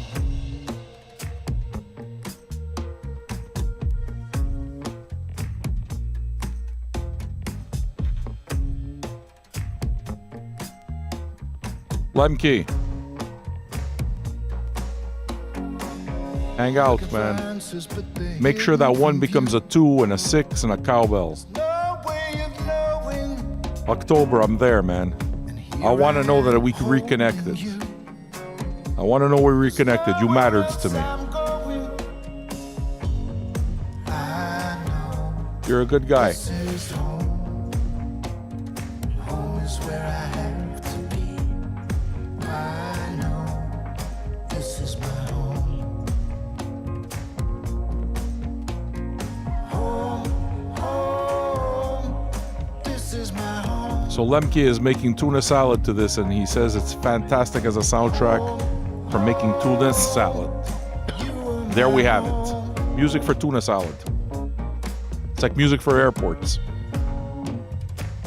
Lemke. Hang out, man. Answers, but they're Make sure that one becomes a 2 and a 6 and a cowbell. no way of knowing. October, I'm there, man. I want to know that we reconnected. I want to know we reconnected. You mattered to me. I'm going. I know. You're a good guy. This is home. Home is where I have to be. I know this is my home. Home, this is my home. So Lemke is making tuna salad to this, and he says it's fantastic as a soundtrack for making tuna salad. There we have it. Music for tuna salad. It's like music for airports.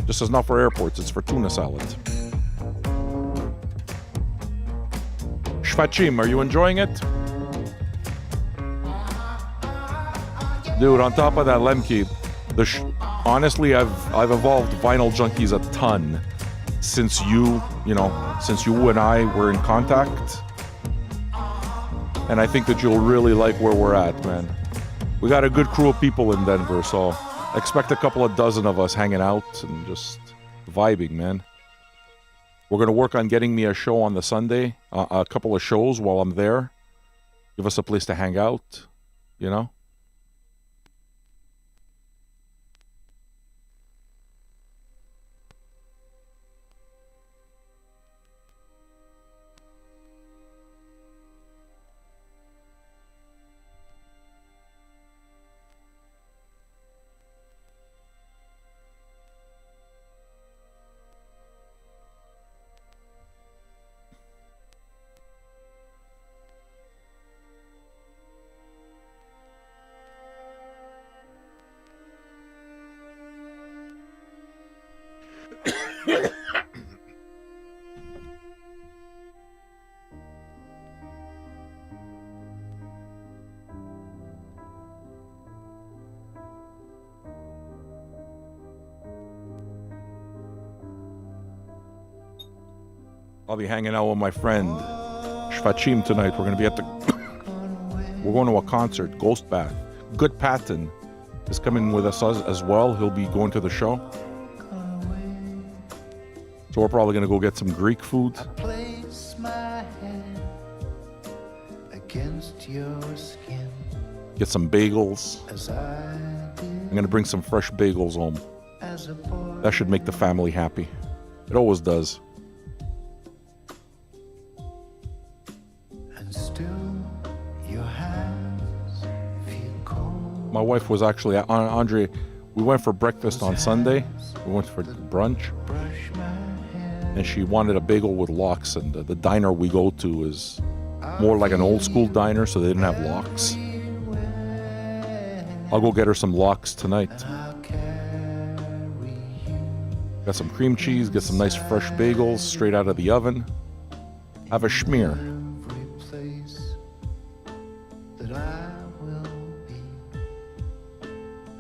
Just as not for airports, it's for tuna salad. Shvachim, are you enjoying it? Dude, on top of that, Lemke, honestly, I've evolved Vinyl Junkies a ton since you and I were in contact. And I think that you'll really like where we're at, man. We got a good crew of people in Denver, so expect a couple of dozen of us hanging out and just vibing, man. We're going to work on getting me a show on the Sunday, a couple of shows while I'm there. Give us a place to hang out, you know? I'll be hanging out with my friend Shvachim tonight. We're going to be at the... We're going to a concert, Ghost Bath. Good Patton is coming with us as well. He'll be going to the show. So we're probably going to go get some Greek food. Place my head against your skin Get some bagels. as I did I'm going to bring some fresh bagels home. as a boy. That should make the family happy. It always does. And still your hands feel cold. My wife was actually, Andre, we went for breakfast on Sunday. We went for brunch. Brush my hair. And she wanted a bagel with lox. And the diner we go to is more like an old school diner, so they didn't have lox. I'll go get her some lox tonight. I'll carry you. Got some cream cheese, get some nice fresh bagels straight out of the oven. Have a schmear. Every place that I will be,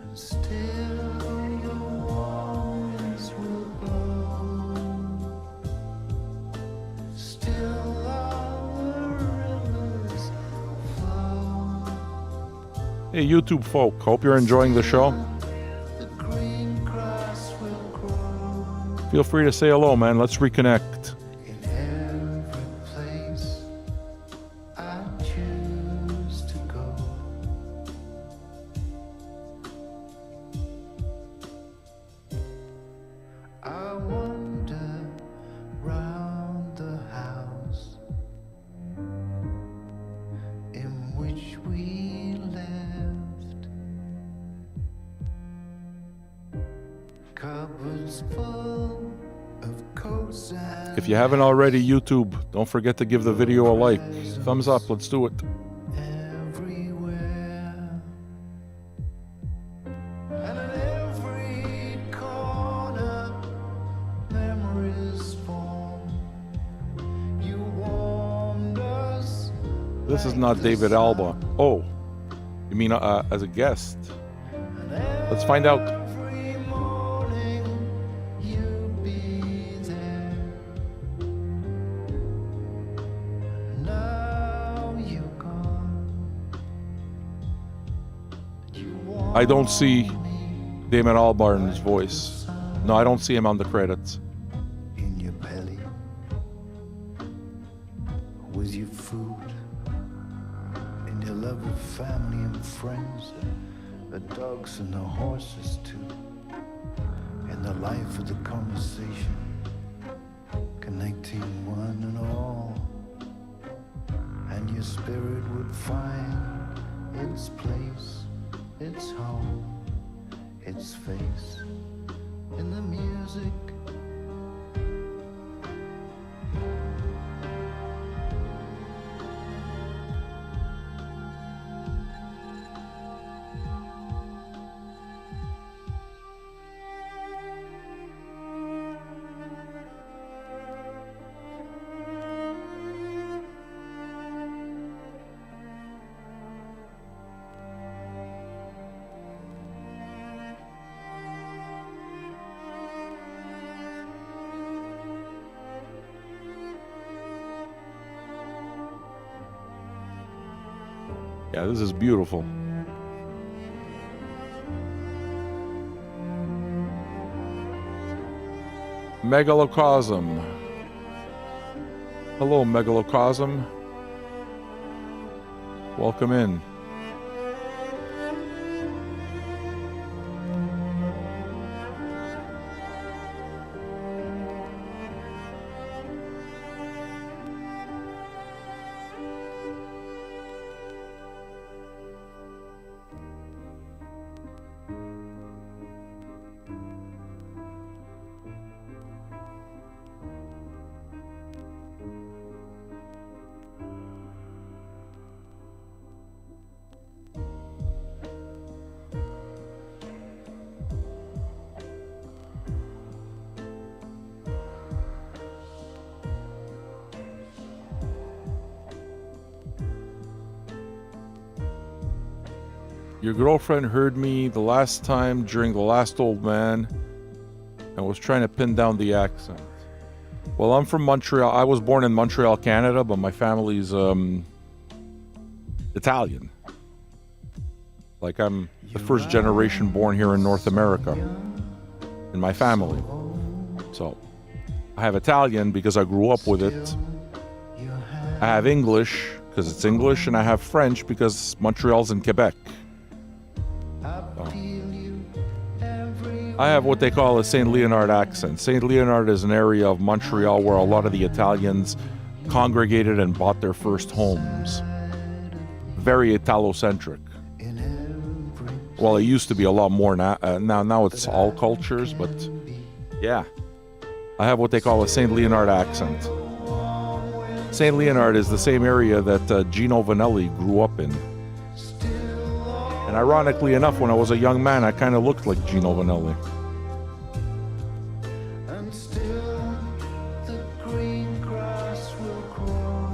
and still the winds will blow. Still all the rivers flow. Hey, YouTube folk, hope you're enjoying the show. The green grass will grow Feel free to say hello, man. Let's reconnect. in every place I choose to go. I wander round the house in which we left. Cupboards full of coats and If you haven't already, YouTube, don't forget to give the video a like. Thumbs up, let's do it. everywhere, and in every corner, memories form. You warmed us. This is not David Alba. Oh, you mean as a guest? Let's find out. Every morning, you'd be there. Now you're gone. You want I don't see Damon Albarn's voice. No, I don't see him on the credits. in your belly with your food and your love of family and friends, the dogs and the horses too, and the life of the conversation, connecting one and all, and your spirit would find its place, its home, its face in the music. Yeah, this is beautiful. Megalocosm. Hello, Megalocosm. Welcome in. Your girlfriend heard me the last time during the last old man and was trying to pin down the accent. Well, I'm from Montreal. I was born in Montreal, Canada, but my family's Italian. Like, I'm the first generation born here in North America in my family. So I have Italian because I grew up with it. I have English because it's English, and I have French because Montreal's in Quebec. So I have what they call a St. Leonard accent. St. Leonard is an area of Montreal where a lot of the Italians congregated and bought their first homes. Very Italo-centric. Well, it used to be a lot more now. Now it's all cultures, but yeah. I have what they call a St. Leonard accent. St. Leonard is the same area that Gino Vanelli grew up in. And ironically enough, when I was a young man, I kind of looked like Gino Vanelli. And still the green grass will grow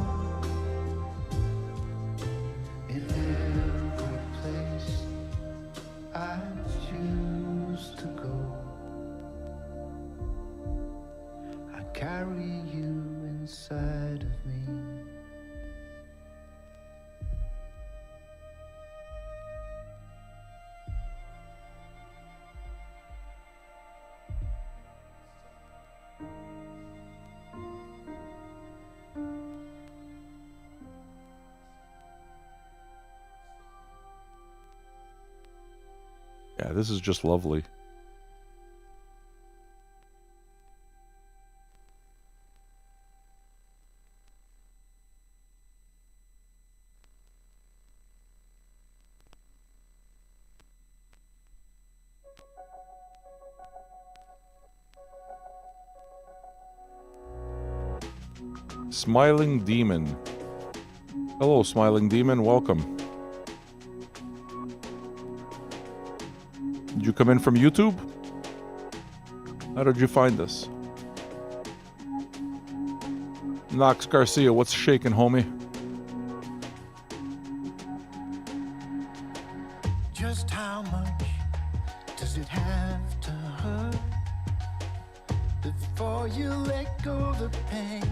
in every place I choose to go. I carry you inside of me. Yeah, this is just lovely. Smiling Demon. Hello, Smiling Demon. Welcome. Did you come in from YouTube? How did you find us? Knox Garcia, what's shaking, homie? Just how much does it have to hurt before you let go the pain?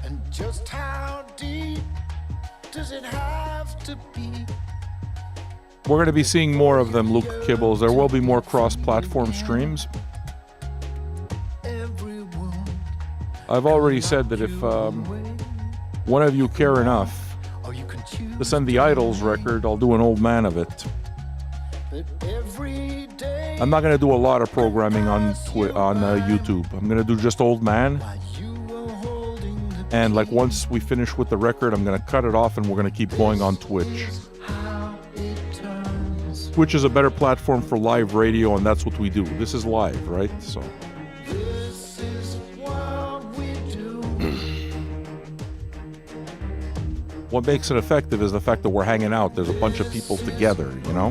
And just how deep does it have to be? We're going to be seeing more of them, Luke Kibbles. There will be more cross-platform streams. I've already said that if one of you care enough to send the Idols record, I'll do an old man of it. I'm not going to do a lot of programming on YouTube. I'm going to do just old man. And like once we finish with the record, I'm going to cut it off and we're going to keep going on Twitch. Twitch is a better platform for live radio, and that's what we do. This is live, right? So. What makes it effective is the fact that we're hanging out. There's a bunch of people together, you know?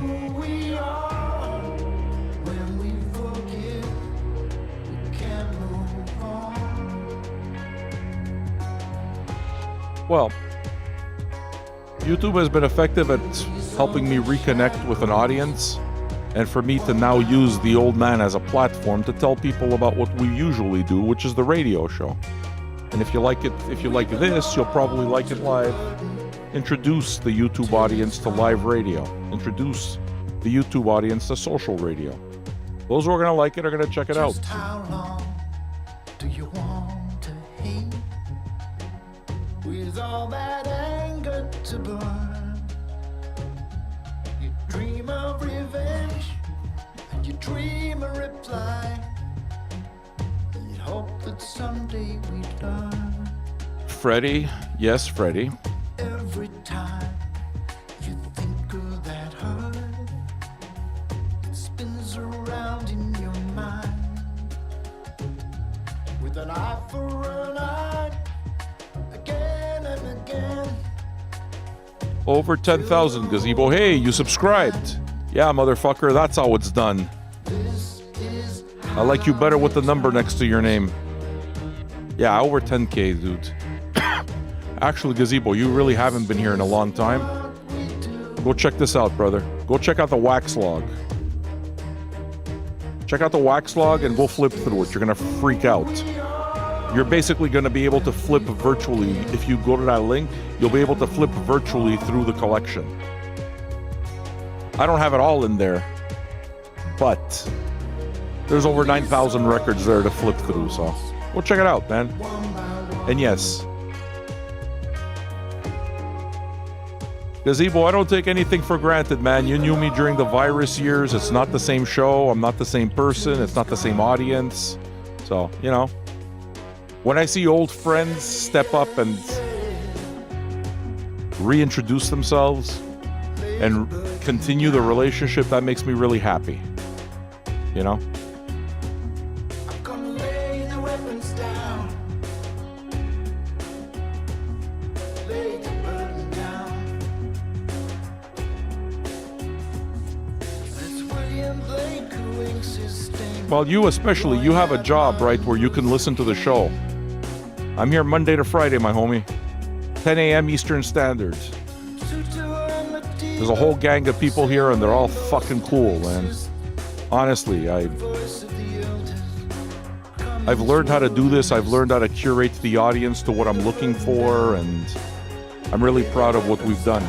Well, YouTube has been effective at helping me reconnect with an audience, and for me to now use the old man as a platform to tell people about what we usually do, which is the radio show. And if you like it, if you like this, you'll probably like it live. Introduce the YouTube audience to live radio. Introduce the YouTube audience to social radio. Those who are going to like it are going to check it out. Just how long do you want to hate with all that anger to burn? You dream of revenge and you dream a reply. You'd hope that someday we'd learn. Freddie, yes, Freddie. Every time you think of that hurt, it spins around in your mind with an eye for an eye, again and again. Over 10,000, Gazebo. Hey, you subscribed. Yeah, motherfucker, that's how it's done. I like you better with the number next to your name. Yeah, over 10K, dude. Actually, Gazebo, you really haven't been here in a long time. Go check this out, brother. Go check out the wax log. Check out the wax log and we'll flip through it. You're going to freak out. You're basically going to be able to flip virtually. If you go to that link, you'll be able to flip virtually through the collection. I don't have it all in there, but there's over 9,000 records there to flip through, so we'll check it out, man. And yes, Gazebo, I don't take anything for granted, man. You knew me during the virus years. It's not the same show. I'm not the same person. It's not the same audience. So, you know, when I see old friends step up and reintroduce themselves and continue the relationship, that makes me really happy. You know? I'm gonna lay the weapons down. Lay the burden down. That's William Blake who inks his stain. Well, you especially, you have a job, right, where you can listen to the show. I'm here Monday to Friday, my homie. 10 a.m. Eastern Standard. There's a whole gang of people here, and they're all fucking cool, man. Honestly, I've learned how to do this. I've learned how to curate the audience to what I'm looking for, and I'm really proud of what we've done.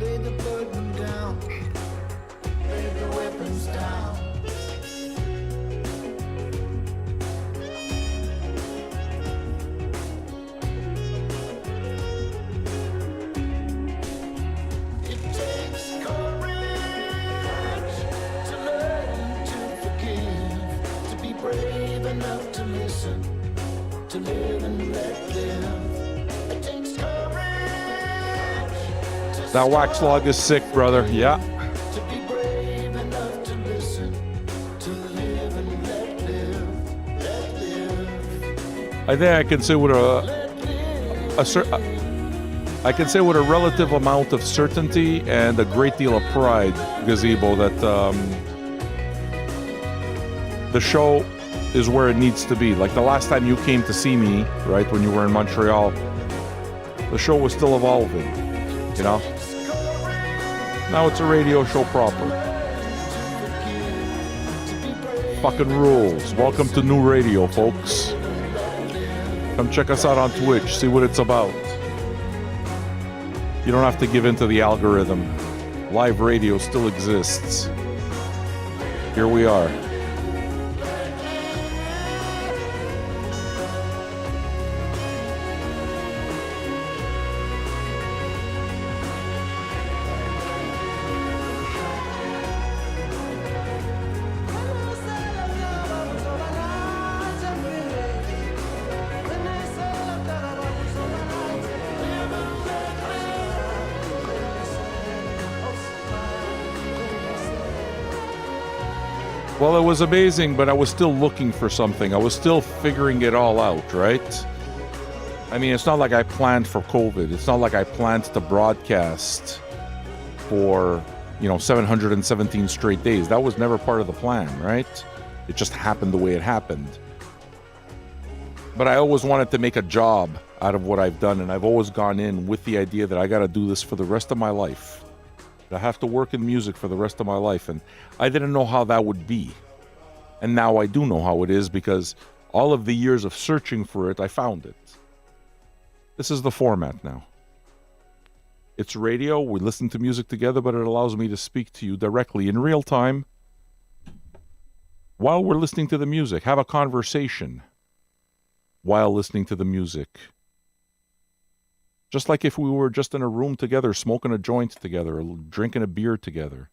Lay the burden down. Lay the weapons down. It takes courage to learn to forgive, to be brave enough to listen, to live and let live. It takes courage to That wax log is sick, brother. Yeah. to be brave enough to listen, to live and let live, let live, I think I can say with I can say with a relative amount of certainty and a great deal of pride, Gazebo, that the show is where it needs to be. Like the last time you came to see me, right, when you were in Montreal, the show was still evolving, you know? Now it's a radio show proper. Fucking rules. Welcome to new radio, folks. Come check us out on Twitch, see what it's about. You don't have to give in to the algorithm. Live radio still exists. Here we are. Well, it was amazing, but I was still looking for something. I was still figuring it all out, right? I mean, it's not like I planned for COVID. It's not like I planned to broadcast for, 717 straight days. That was never part of the plan, right? It just happened the way it happened. But I always wanted to make a job out of what I've done, and I've always gone in with the idea that I got to do this for the rest of my life. I have to work in music for the rest of my life, and I didn't know how that would be. And now I do know how it is, because all of the years of searching for it, I found it. This is the format now. It's radio, we listen to music together, but it allows me to speak to you directly in real time while we're listening to the music. Have a conversation while listening to the music. Just like if we were just in a room together, smoking a joint together, or drinking a beer together.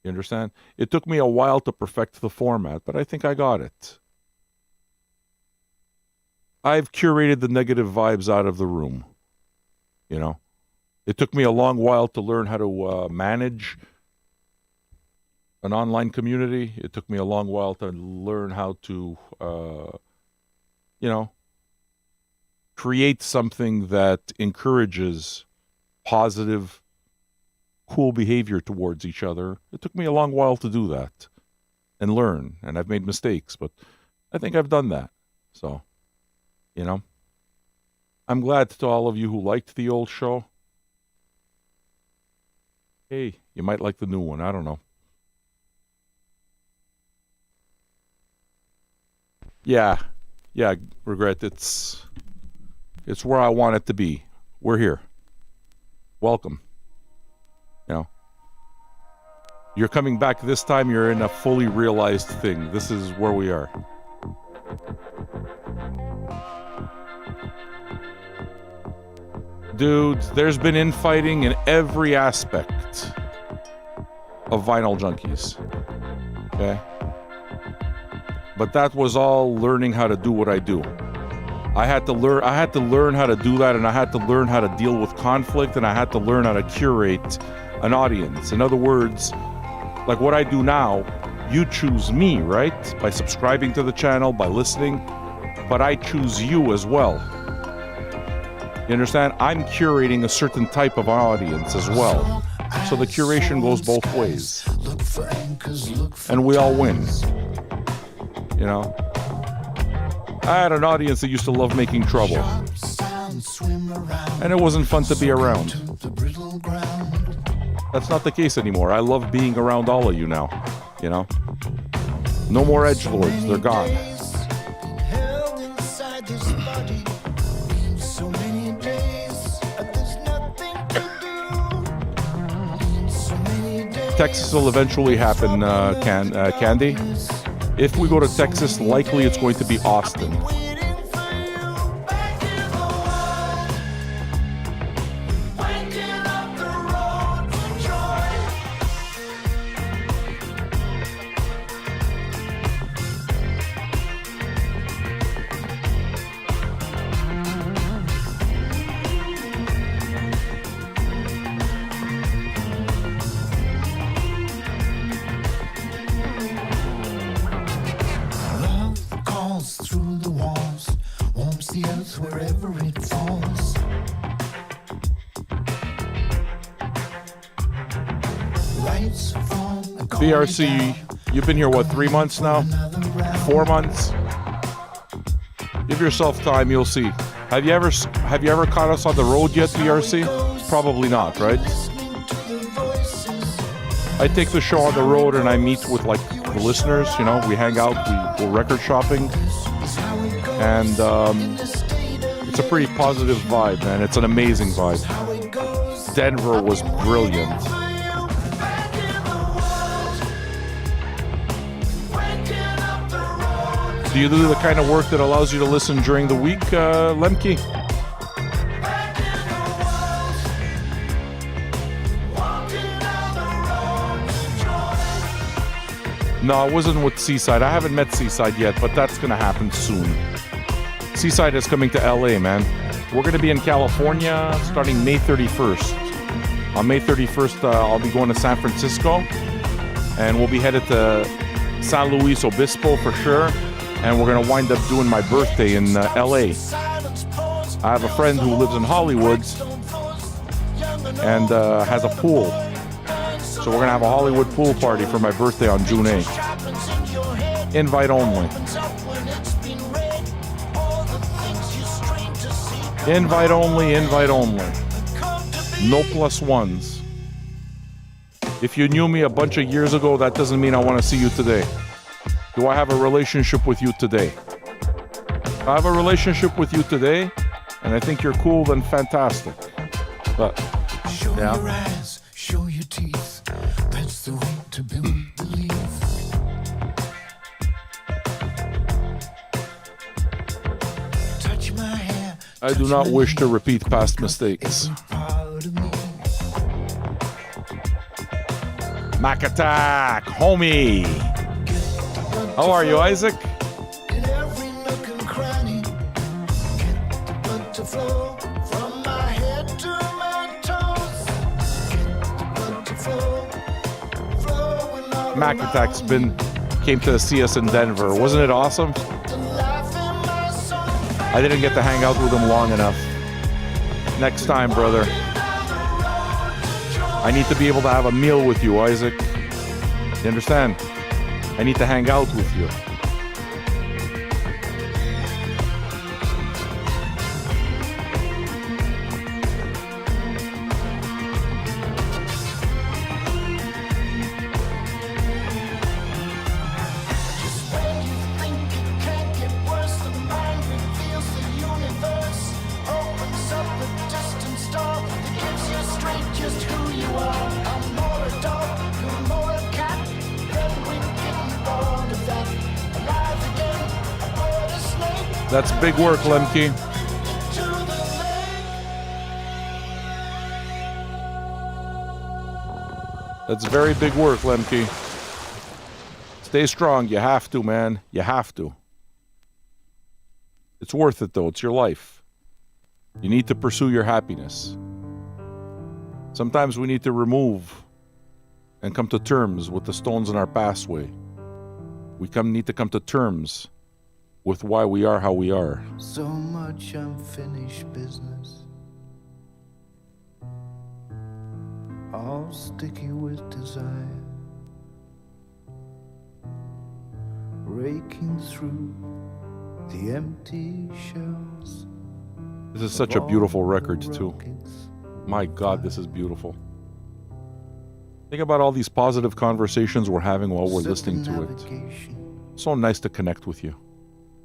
You understand? It took me a while to perfect the format, but I think I got it. I've curated the negative vibes out of the room. It took me a long while to learn how to manage an online community. It took me a long while to learn how to, create something that encourages positive, cool behavior towards each other. It took me a long while to do that and learn, and I've made mistakes, but I think I've done that. So, I'm glad to all of you who liked the old show. Hey, you might like the new one. I don't know. Yeah, regret. It's where I want it to be. We're here. Welcome. You know, you're coming back this time. You're in a fully realized thing. This is where we are. Dude, there's been infighting in every aspect of Vinyl Junkies. Okay? But that was all learning how to do what I do. I had to learn how to do that, and I had to learn how to deal with conflict, and I had to learn how to curate an audience. In other words, like what I do now, you choose me, right? By subscribing to the channel, by listening, but I choose you as well. You understand? I'm curating a certain type of audience as well. So the curation goes both ways. And we all win. You know? I had an audience that used to love making trouble. And it wasn't fun to be around. That's not the case anymore. I love being around all of you now. You know? No more edgelords. They're gone. Texas will eventually happen, Candy. If we go to Texas, likely it's going to be Austin. BRC, you've been here, what, 3 months now? 4 months? Give yourself time, you'll see. Have you ever caught us on the road yet, BRC? Probably not, right? I take the show on the road and I meet with, like, the listeners, you know, we hang out, we go record shopping. And it's a pretty positive vibe, man. It's an amazing vibe. Denver was brilliant. Do you do the kind of work that allows you to listen during the week, Lemke? No, I wasn't with Seaside. I haven't met Seaside yet, but that's going to happen soon. Seaside is coming to LA, man. We're going to be in California starting May 31st. On May 31st, I'll be going to San Francisco, and we'll be headed to San Luis Obispo for sure. And we're going to wind up doing my birthday in LA. I have a friend who lives in Hollywood and has a pool. So we're going to have a Hollywood pool party for my birthday on June 8th. Invite only. Invite only, invite only. No plus ones. If you knew me a bunch of years ago, that doesn't mean I want to see you today. Do I have a relationship with you today? If I have a relationship with you today, and I think you're cool, then fantastic. But, show your eyes, show your teeth. That's the way to build belief. Touch my hair. I do not wish to repeat past mistakes. Mac attack, homie. How are you, Isaac? In every nook and cranny, get the blood to flow from my head to my toes. Get the blood to flow, flowing all Mac Attack's came to see us in Denver. Wasn't it awesome? I didn't get to hang out with him long enough. Next time, brother. I need to be able to have a meal with you, Isaac. You understand? I need to hang out with you. That's big work, Lemke. That's very big work, Lemke. Stay strong. You have to, man. You have to. It's worth it, though. It's your life. You need to pursue your happiness. Sometimes we need to remove and come to terms with the stones in our pathway. We need to come to terms with why we are how we are. So much unfinished business, all sticky with desire, raking through the empty shells. This is such a beautiful record, too. My God, this is beautiful. Think about all these positive conversations we're having while we're listening to it. So nice to connect with you.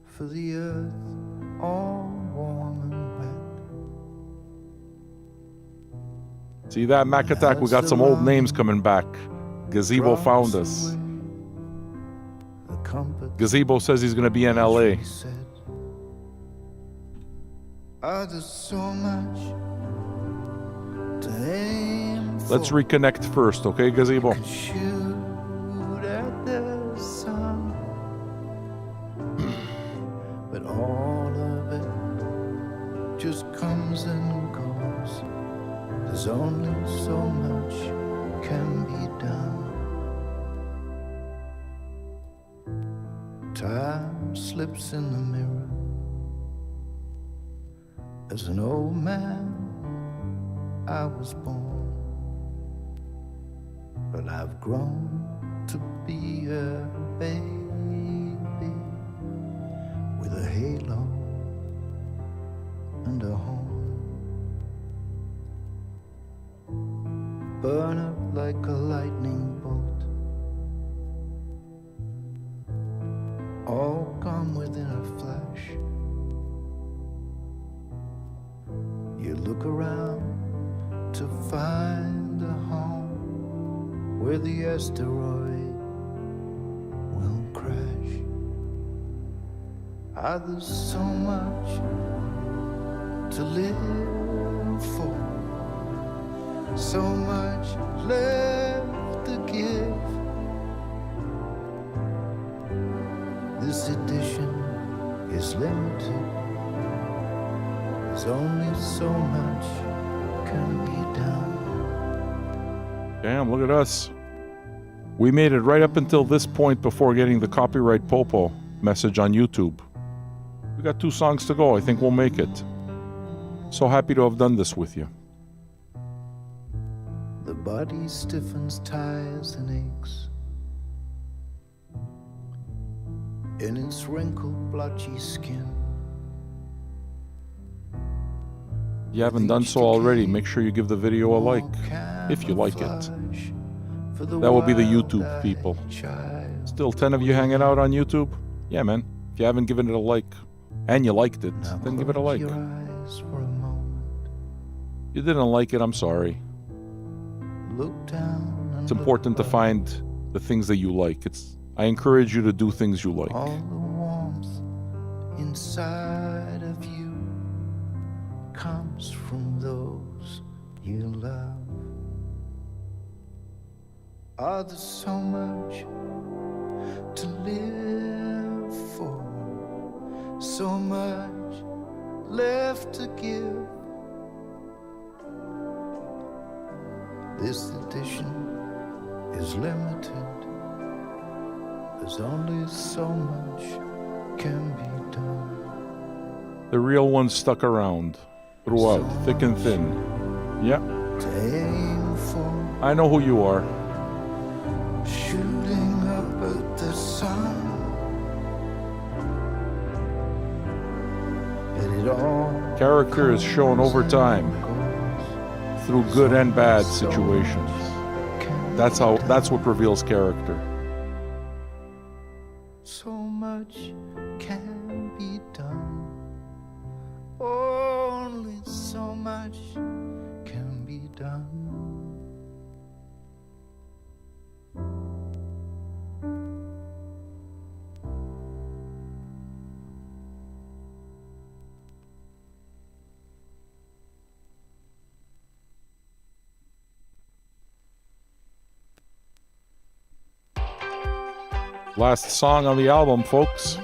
For the earth, all warm and wet. See that, Mac Attack? We got some old names coming back. Gazebo found us. Gazebo says he's going to be in LA. There's so much to aim for. Let's reconnect first, okay, Gazebo? Shoot at the sun, but all of it just comes and goes. There's only so much can be done. Time slips in the mirror. As an old man, I was born, but I've grown to be a baby with a halo and a horn. Burn up like a lightning bolt, all gone within a flash. You look around to find a home where the asteroid will crash. There's so much to live for, so much left to give. This edition is limited. There's only so much can be done. Damn, look at us. We made it right up until this point before getting the copyright popo message on YouTube. We got 2 songs to go. I think we'll make it. So happy to have done this with you. The body stiffens, tires and aches in its wrinkled, blotchy skin. If you haven't done so already, make sure you give the video a like, if you like it. That will be the YouTube people. Still 10 of you hanging out on YouTube? Yeah, man. If you haven't given it a like, and you liked it, then give it a like. If you didn't like it, I'm sorry. It's important to find the things that you like. I encourage you to do things you like. All the warmth inside of you comes from those you love. There's so much to live for, so much left to give. This edition is limited. There's only so much can be done. The real ones stuck around throughout, thick and thin. Yeah. To aim for, I know who you are. shooting up at the sun. And it all Character is shown over time through good and bad situations. That's what reveals character. so much can be done. Only so much can be done. Last song on the album, folks.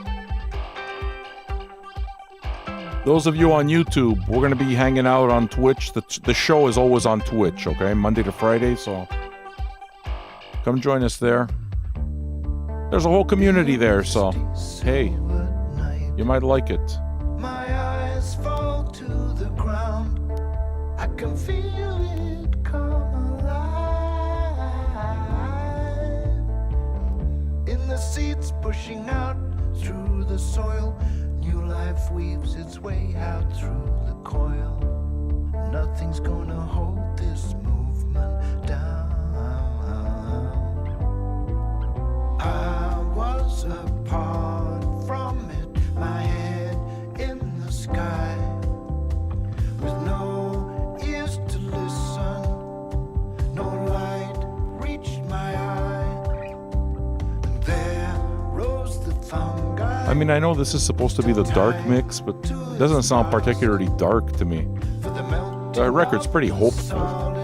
Those of you on YouTube, we're going to be hanging out on Twitch. The show is always on Twitch, okay? Monday to Friday, so come join us there. There's a whole community there, so hey, you might like it. My eyes fall to the ground. I can feel it come alive. In the seeds pushing out through the soil, new life weaves its way out through the coil. Nothing's gonna hold this movement down. I was apart from it, my head in the sky, with no ears to listen, no light reached my eye, and there rose the fungi. I mean, I know this is supposed to be the dark mix, but it doesn't sound particularly dark to me. The record's pretty hopeful.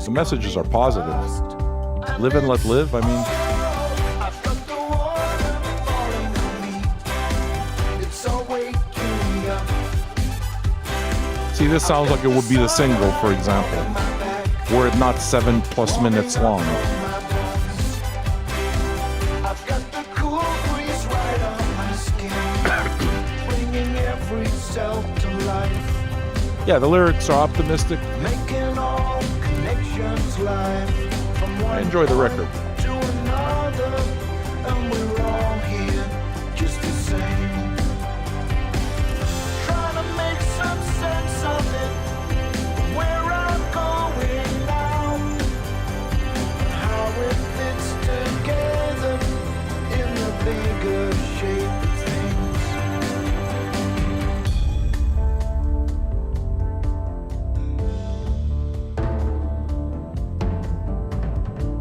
The messages are positive. Live and let live, I mean... See, this sounds like it would be the single, for example, were it not 7+ minutes long. Yeah, the lyrics are optimistic. I enjoy the record.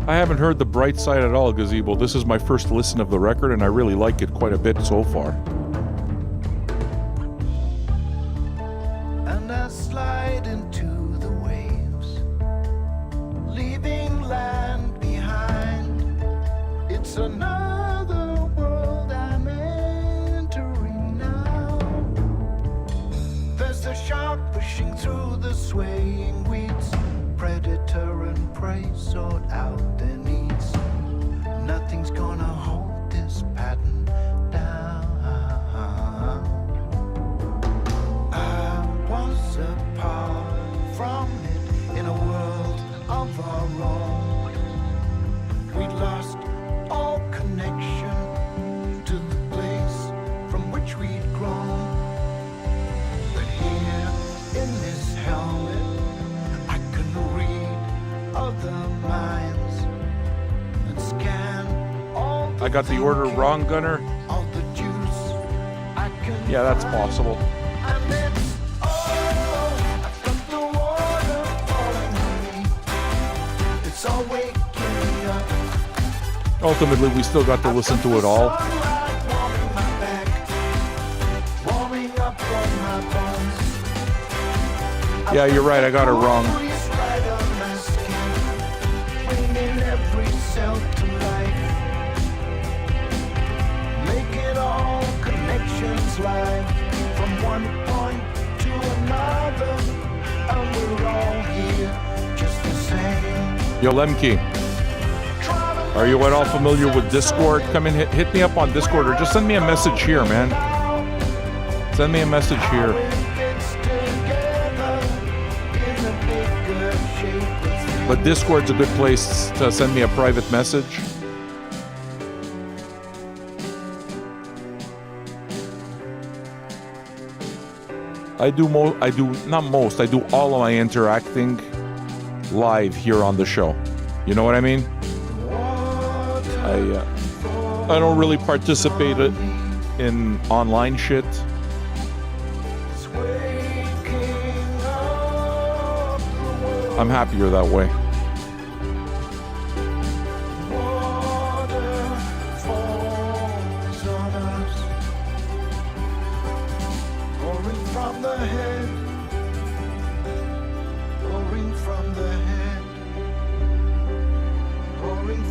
I haven't heard the bright side at all, Gazebo. This is my first listen of the record, and I really like it quite a bit so far. And I slide into the waves, leaving land behind. It's another world I'm entering now. There's the shark pushing through the swaying weeds, predator and prey sought out their needs. Nothing's gonna hold this pattern down. I was apart from it in a world of our own. We'd lost all connection to the place from which we'd grown. But here in this helmet, other minds and scan all. I got the order wrong, Gunner. All the juice I can. Yeah, that's possible. And it's I've got the water falling on me. It's all waking me up. Ultimately, we still got to listen to it all. Sunlight warming my back, warming up on my bones. Yeah, you're right. I got it wrong. From one point to another, and we're all here just the same. Yo, Lemke, are you at all familiar with Discord? Come in, hit me up on Discord, or just send me a message here, man. Send me a message here. But Discord's a good place to send me a private message. I do all of my interacting live here on the show. You know what I mean? I don't really participate in online shit. I'm happier that way.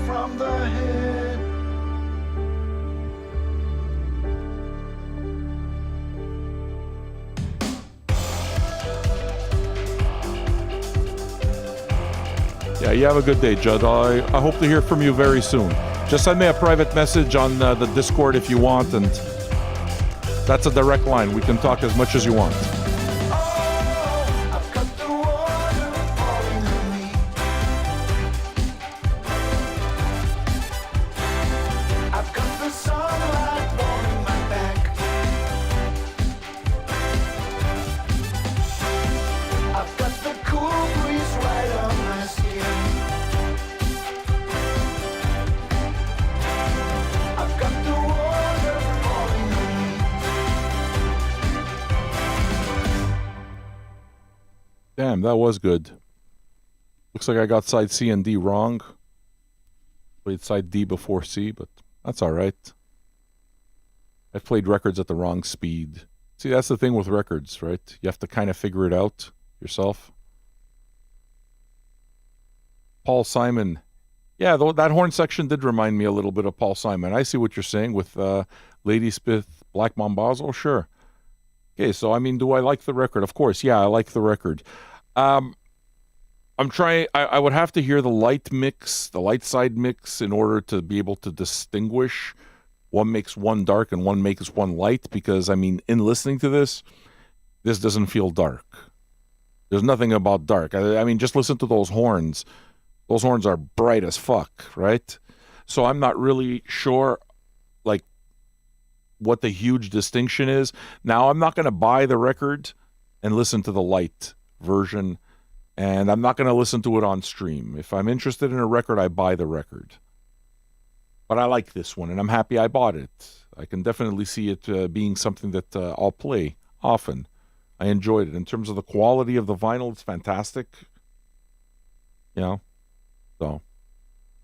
From the head, Yeah, you have a good day, Judd. I hope to hear from you very soon. Just send me a private message on the Discord if you want, and that's a direct line. We can talk as much as you want. I've got the water falling on me. I've got the sunlight warming my back. I've got the cool breeze right on my skin. I've got the water falling on me. Damn, that was good. Looks like I got side C and D wrong. Played side D before C, but that's all right. I've played records at the wrong speed. See, that's the thing with records, right? You have to kind of figure it out yourself. Paul Simon. Yeah, that horn section did remind me a little bit of Paul Simon. I see what you're saying with Lady Smith, Black Mambazo. Sure. Okay, so I mean, do I like the record? Of course, yeah, I like the record. I'm trying. I would have to hear the light mix, the light side mix, in order to be able to distinguish. One makes one dark and one makes one light, because I mean, in listening to this doesn't feel dark. There's nothing about dark. I mean, just listen to those horns. Those horns are bright as fuck, right? So I'm not really sure, like, what the huge distinction is. Now, I'm not going to buy the record and listen to the light version, and I'm not going to listen to it on stream. If I'm interested in a record, I buy the record. But I like this one, and I'm happy I bought it. I can definitely see it being something that I'll play often. I enjoyed it. In terms of the quality of the vinyl, it's fantastic. You know? So,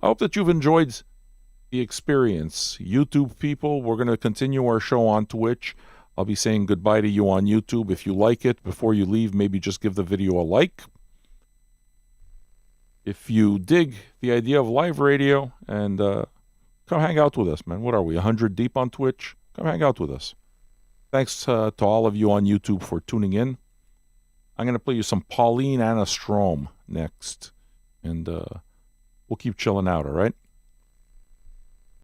I hope that you've enjoyed the experience. YouTube people, we're going to continue our show on Twitch. I'll be saying goodbye to you on YouTube. If you like it, before you leave, maybe just give the video a like. If you dig the idea of live radio, and come hang out with us, man. What are we, 100 deep on Twitch? Come hang out with us. Thanks to all of you on YouTube for tuning in. I'm going to play you some Pauline Anna Strom next. And we'll keep chilling out, all right?